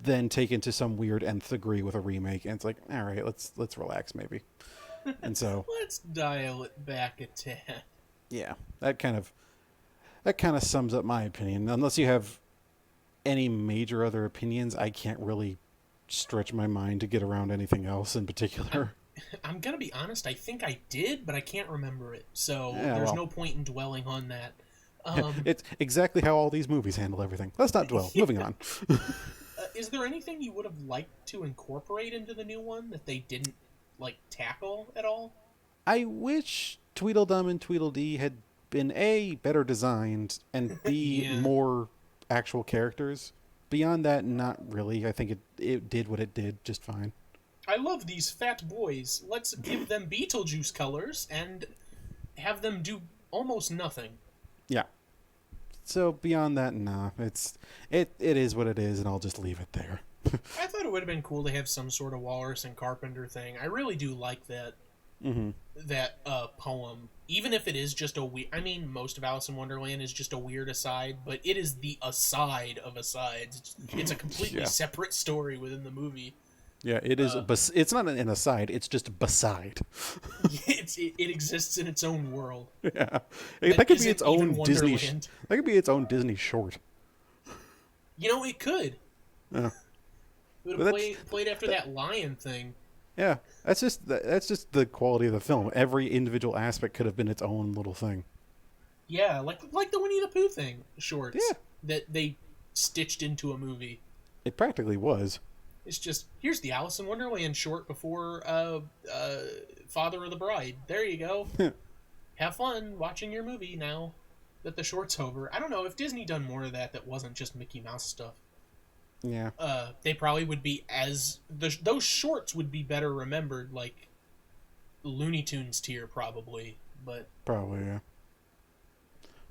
then taken to some weird nth degree with a remake, and it's like, all right, let's relax maybe. And so let's dial it back a tad. Yeah, that kind of sums up my opinion. Unless you have any major other opinions, I can't really stretch my mind to get around anything else in particular. I'm gonna be honest, I think I did, but I can't remember it, so there's no point in dwelling on that. It's exactly how all these movies handle everything. Let's not dwell. Moving on. Is there anything you would have liked to incorporate into the new one that they didn't like tackle at all? I wish Tweedledum and Tweedledee had been A, better designed, and B, more actual characters. Beyond that, not really. I think it did what it did just fine. I love these fat boys. Let's give them Beetlejuice colors and have them do almost nothing. Yeah. So beyond that, nah. It is what it is, and I'll just leave it there. I thought it would have been cool to have some sort of Walrus and Carpenter thing. I really do like that. Mm-hmm. That poem, even if it is just a weird. I mean, most of Alice in Wonderland is just a weird aside, but it is the aside of asides. It's a completely separate story within the movie. Yeah, it is. It's not an aside. It's just beside. It exists in its own world. Yeah, that could be its own Disney. That could be its own Disney short. You know, it could. Yeah. It would have played after that lion thing. Yeah, that's just the quality of the film. Every individual aspect could have been its own little thing. Yeah, like the Winnie the Pooh thing shorts. Yeah. That they stitched into a movie. It practically was. It's just, here's the Alice in Wonderland short before Father of the Bride. There you go. Have fun watching your movie now. that the short's over. I don't know if Disney done more of that wasn't just Mickey Mouse stuff. Yeah. They probably would be those shorts would be better remembered, like Looney Tunes tier probably, but Probably, yeah.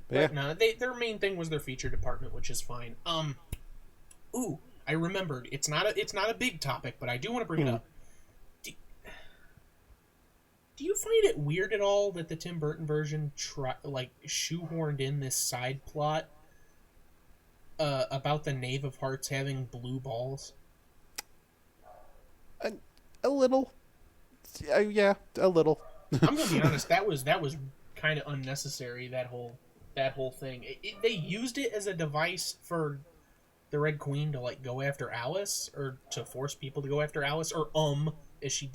but no, their main thing was their feature department, which is fine. Ooh, I remembered. It's not a big topic, but I do want to bring it up. Do you find it weird at all that the Tim Burton version shoehorned in this side plot about the Knave of Hearts having blue balls? A little. Yeah, a little. I'm gonna be honest. That was kind of unnecessary. That whole thing. They used it as a device for the Red Queen to like go after Alice, or to force people to go after Alice, or as she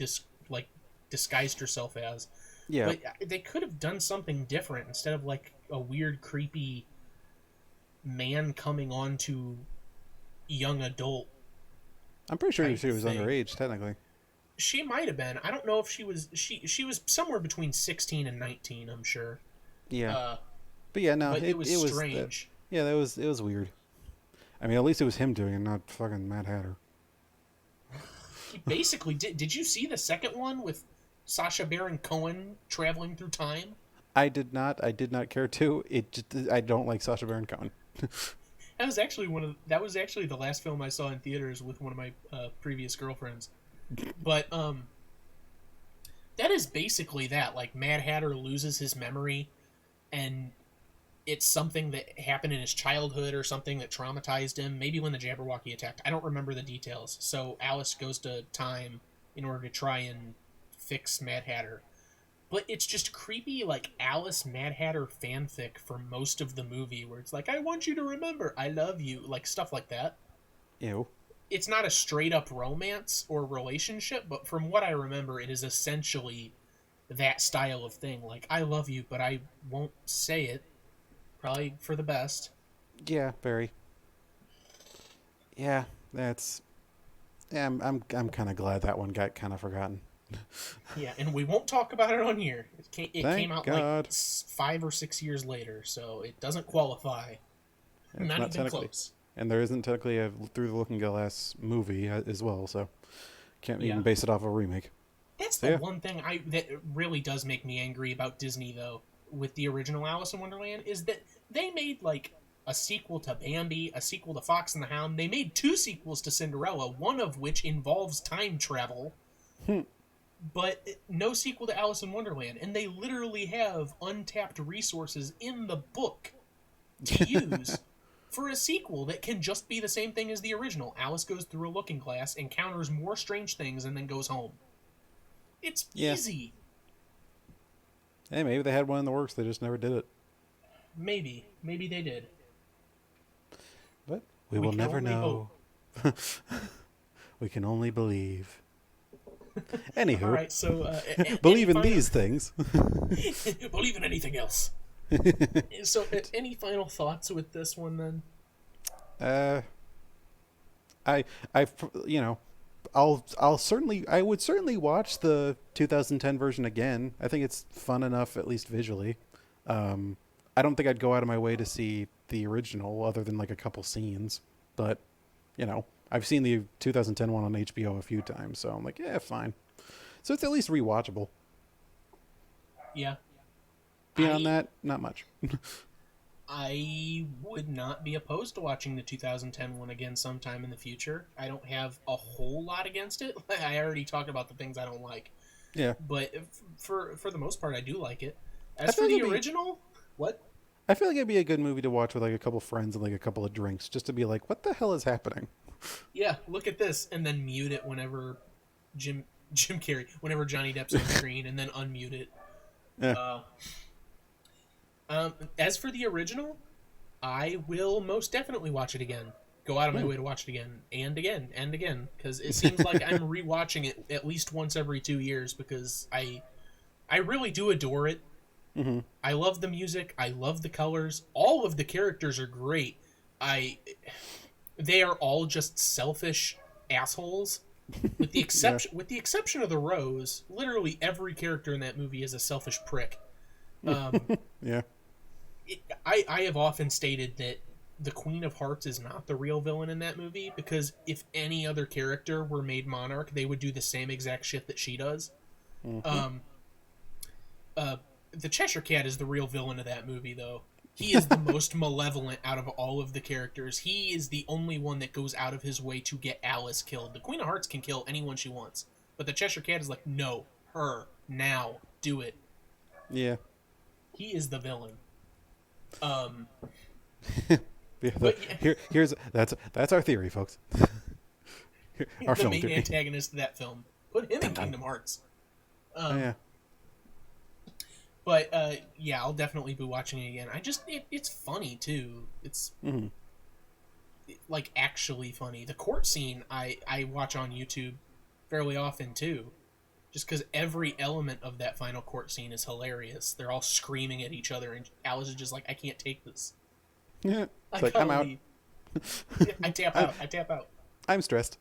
disguised herself as. Yeah. But they could have done something different instead of like a weird, creepy man coming on to young adult. I'm pretty sure she was underage, technically. She might have been. I don't know if she was. She was somewhere between 16 and 19. I'm sure. Yeah. But yeah, no, but it was strange. It was weird. I mean, at least it was him doing it, not fucking Mad Hatter. He basically did. Did you see the second one with Sacha Baron Cohen traveling through time? I did not care to. I don't like Sacha Baron Cohen. That was actually the last film I saw in theaters with one of my previous girlfriends. But that is basically that. Like, Mad Hatter loses his memory, and it's something that happened in his childhood or something that traumatized him. Maybe when the Jabberwocky attacked. I don't remember the details. So Alice goes to time in order to try and fix Mad Hatter. But it's just creepy, like, Alice Mad Hatter fanfic for most of the movie, where it's like, I want you to remember, I love you, like, stuff like that. Ew. It's not a straight-up romance or relationship, but from what I remember, it is essentially that style of thing. Like, I love you, but I won't say it. Probably for the best. Yeah, very. Yeah, that's... Yeah, I'm kind of glad that one got kind of forgotten. Yeah, and we won't talk about it on here. It came out God. like 5 or 6 years later, so it doesn't qualify. It's not even close. And there isn't technically a Through the Looking Glass movie as well, so can't even base it off a remake. That's the one thing that really does make me angry about Disney, though, with the original Alice in Wonderland, is that they made like a sequel to Bambi, a sequel to Fox and the Hound. They made 2 sequels to Cinderella, one of which involves time travel. But no sequel to Alice in Wonderland, and they literally have untapped resources in the book to use for a sequel that can just be the same thing as the original. Alice goes through a looking glass, encounters more strange things, and then goes home. It's easy. Hey, maybe they had one in the works, they just never did it. Maybe they did. But we will never know. We can only believe. Anywho, all right, so believe in these things. Believe in anything else. So, any final thoughts with this one then? I I would certainly watch the 2010 version again. I think it's fun enough, at least visually. I don't think I'd go out of my way to see the original, other than like a couple scenes. But I've seen the 2010 one on HBO a few times, so I'm like, yeah, fine. So it's at least rewatchable. Yeah. Beyond that, not much. I would not be opposed to watching the 2010 one again sometime in the future. I don't have a whole lot against it. I already talked about the things I don't like. Yeah. But for the most part, I do like it. As for the original, what? I feel like it'd be a good movie to watch with like a couple friends and like a couple of drinks, just to be like, what the hell is happening? Yeah, look at this, and then mute it whenever Jim Carrey, whenever Johnny Depp's on screen, and then unmute it. Yeah. As for the original, I will most definitely watch it again. Go out of my way to watch it again, and again, and again, because it seems like I'm rewatching it at least once every 2 years, because I really do adore it. Mm-hmm. I love the music. I love the colors. All of the characters are great. They are all just selfish assholes, with the exception of the Rose. Literally every character in that movie is a selfish prick. Yeah. I have often stated that the Queen of Hearts is not the real villain in that movie, because if any other character were made monarch, they would do the same exact shit that she does. Mm-hmm. Um, the Cheshire Cat is the real villain of that movie, though. He is the most malevolent out of all of the characters. He is the only one that goes out of his way to get Alice killed. The Queen of Hearts can kill anyone she wants, but the Cheshire Cat is like, no, her, now, do it. Yeah. He is the villain. Um, Yeah, but yeah, here's that's our theory, folks. Our the film main theory. antagonist of that film. Put him in Dun, dun. Kingdom Hearts. Oh, yeah. But yeah, I'll definitely be watching it again. It's funny too. It's Mm-hmm. like actually funny. The court scene I watch on YouTube fairly often too, just because every element of that final court scene is hilarious. They're all screaming at each other, and Alice is just like, "I can't take this. Yeah. I It's like, gotta I'm out. leave. I tap out. I tap out." I'm stressed.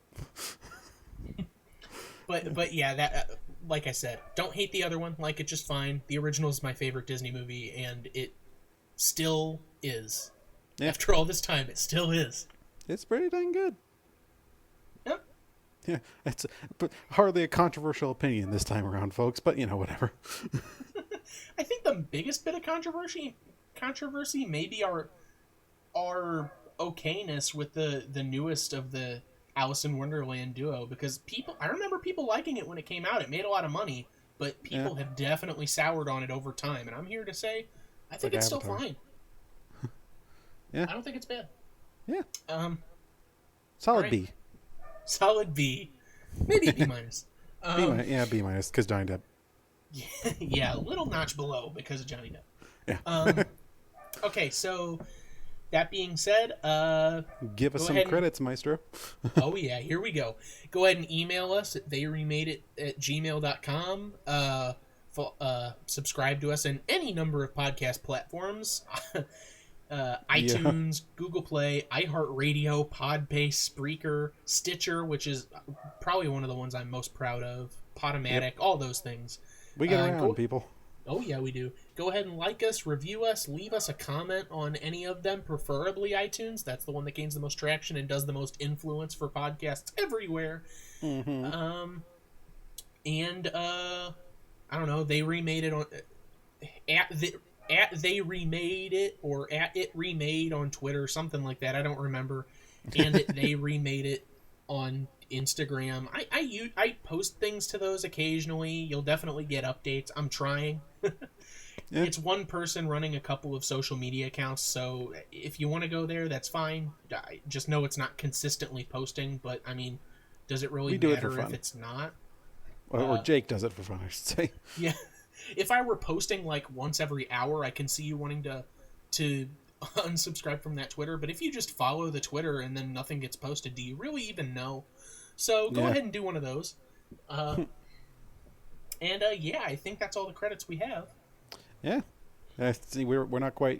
But yeah, that like I said, don't hate the other one. Like it just fine. The original is my favorite Disney movie, and it still is. Yeah. After all this time, it still is. It's pretty dang good. Yep. Yeah, it's but hardly a controversial opinion this time around, folks. But whatever. I think the biggest bit of controversy maybe our okayness with the newest of the Alice in Wonderland duo, because I remember people liking it when it came out. It made a lot of money, but people have definitely soured on it over time. And I'm here to say, I think like it's still Avatar. fine. Yeah. I don't think it's bad. Yeah. All Solid right. B. Solid B, maybe B minus. B minus because Johnny Depp. Yeah, a little notch below because of Johnny Depp. Yeah. Okay, so that being said, Give us go some ahead and- credits, Maestro. oh yeah, here we go. Go ahead and email us at theyremadeit@gmail.com. Subscribe to us in any number of podcast platforms. iTunes, Google Play, iHeartRadio, Podbase, Spreaker, Stitcher, which is probably one of the ones I'm most proud of, Podomatic, all those things. We get around, people. Oh yeah, we do. Go ahead and like us, review us, leave us a comment on any of them, preferably iTunes. That's the one that gains the most traction and does the most influence for podcasts everywhere. Mm-hmm. And I don't know, they remade it on at They Remade It, or at It Remade on Twitter, something like that. I don't remember. And They Remade It on Instagram. I post things to those occasionally. You'll definitely get updates. I'm trying. Yeah. It's one person running a couple of social media accounts, so if you want to go there, that's fine. Just know it's not consistently posting, but I mean, does it really do it for matter if fun. it's not? Or Jake does it for fun, I should say. Yeah. If I were posting like once every hour, I can see you wanting to unsubscribe from that Twitter, but if you just follow the Twitter and then nothing gets posted, do you really even know? So go ahead and do one of those. And yeah, I think that's all the credits we have. Yeah. See, we're not quite,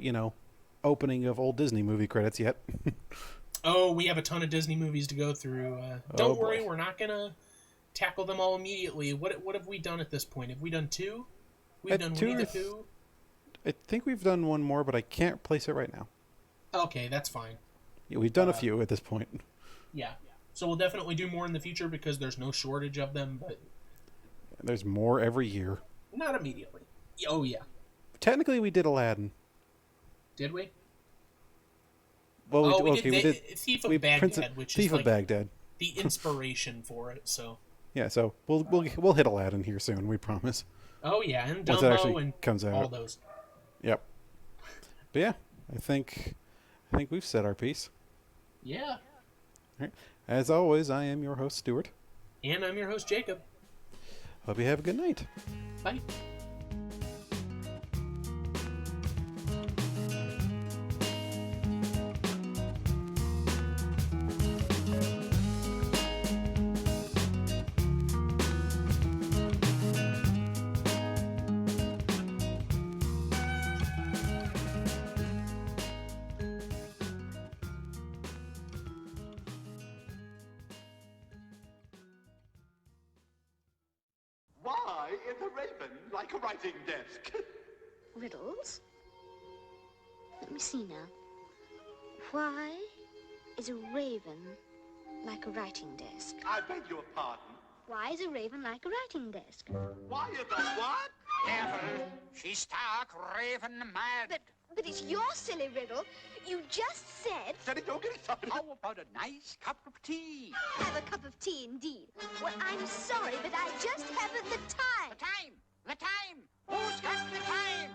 opening of old Disney movie credits yet. Oh, we have a ton of Disney movies to go through. Don't worry, boy. we're not gonna tackle them all immediately. What have we done at this point? Have we done two? We've done two Winnie or the Pooh. I think we've done one more, but I can't place it right now. Okay, that's fine. Yeah, we've done a few at this point. Yeah. So we'll definitely do more in the future because there's no shortage of them, but There's more every year. not immediately. Oh yeah. Technically, we did Aladdin. Did we? Well, we did Thief of Baghdad, which Thief is of like Baghdad. the inspiration for it. So. Yeah, so we'll hit Aladdin here soon. We promise. Oh yeah, and Once it Dumbo actually and comes out. all those. Yep. But yeah, I think we've said our piece. Yeah. All right. As always, I am your host, Stuart. And I'm your host, Jacob. Hope you have a good night. Bye. Why is a raven like a writing desk? Riddles? Let me see now. Why is a raven like a writing desk? I beg your pardon. Why is a raven like a writing desk? Why is the what? Careful. She's stark raven mad. But it's your silly riddle. You just said... Said it, don't get excited. How about a nice cup of tea? Have a cup of tea, indeed. Well, I'm sorry, but I just haven't the time. The time! The time! Who's got the time?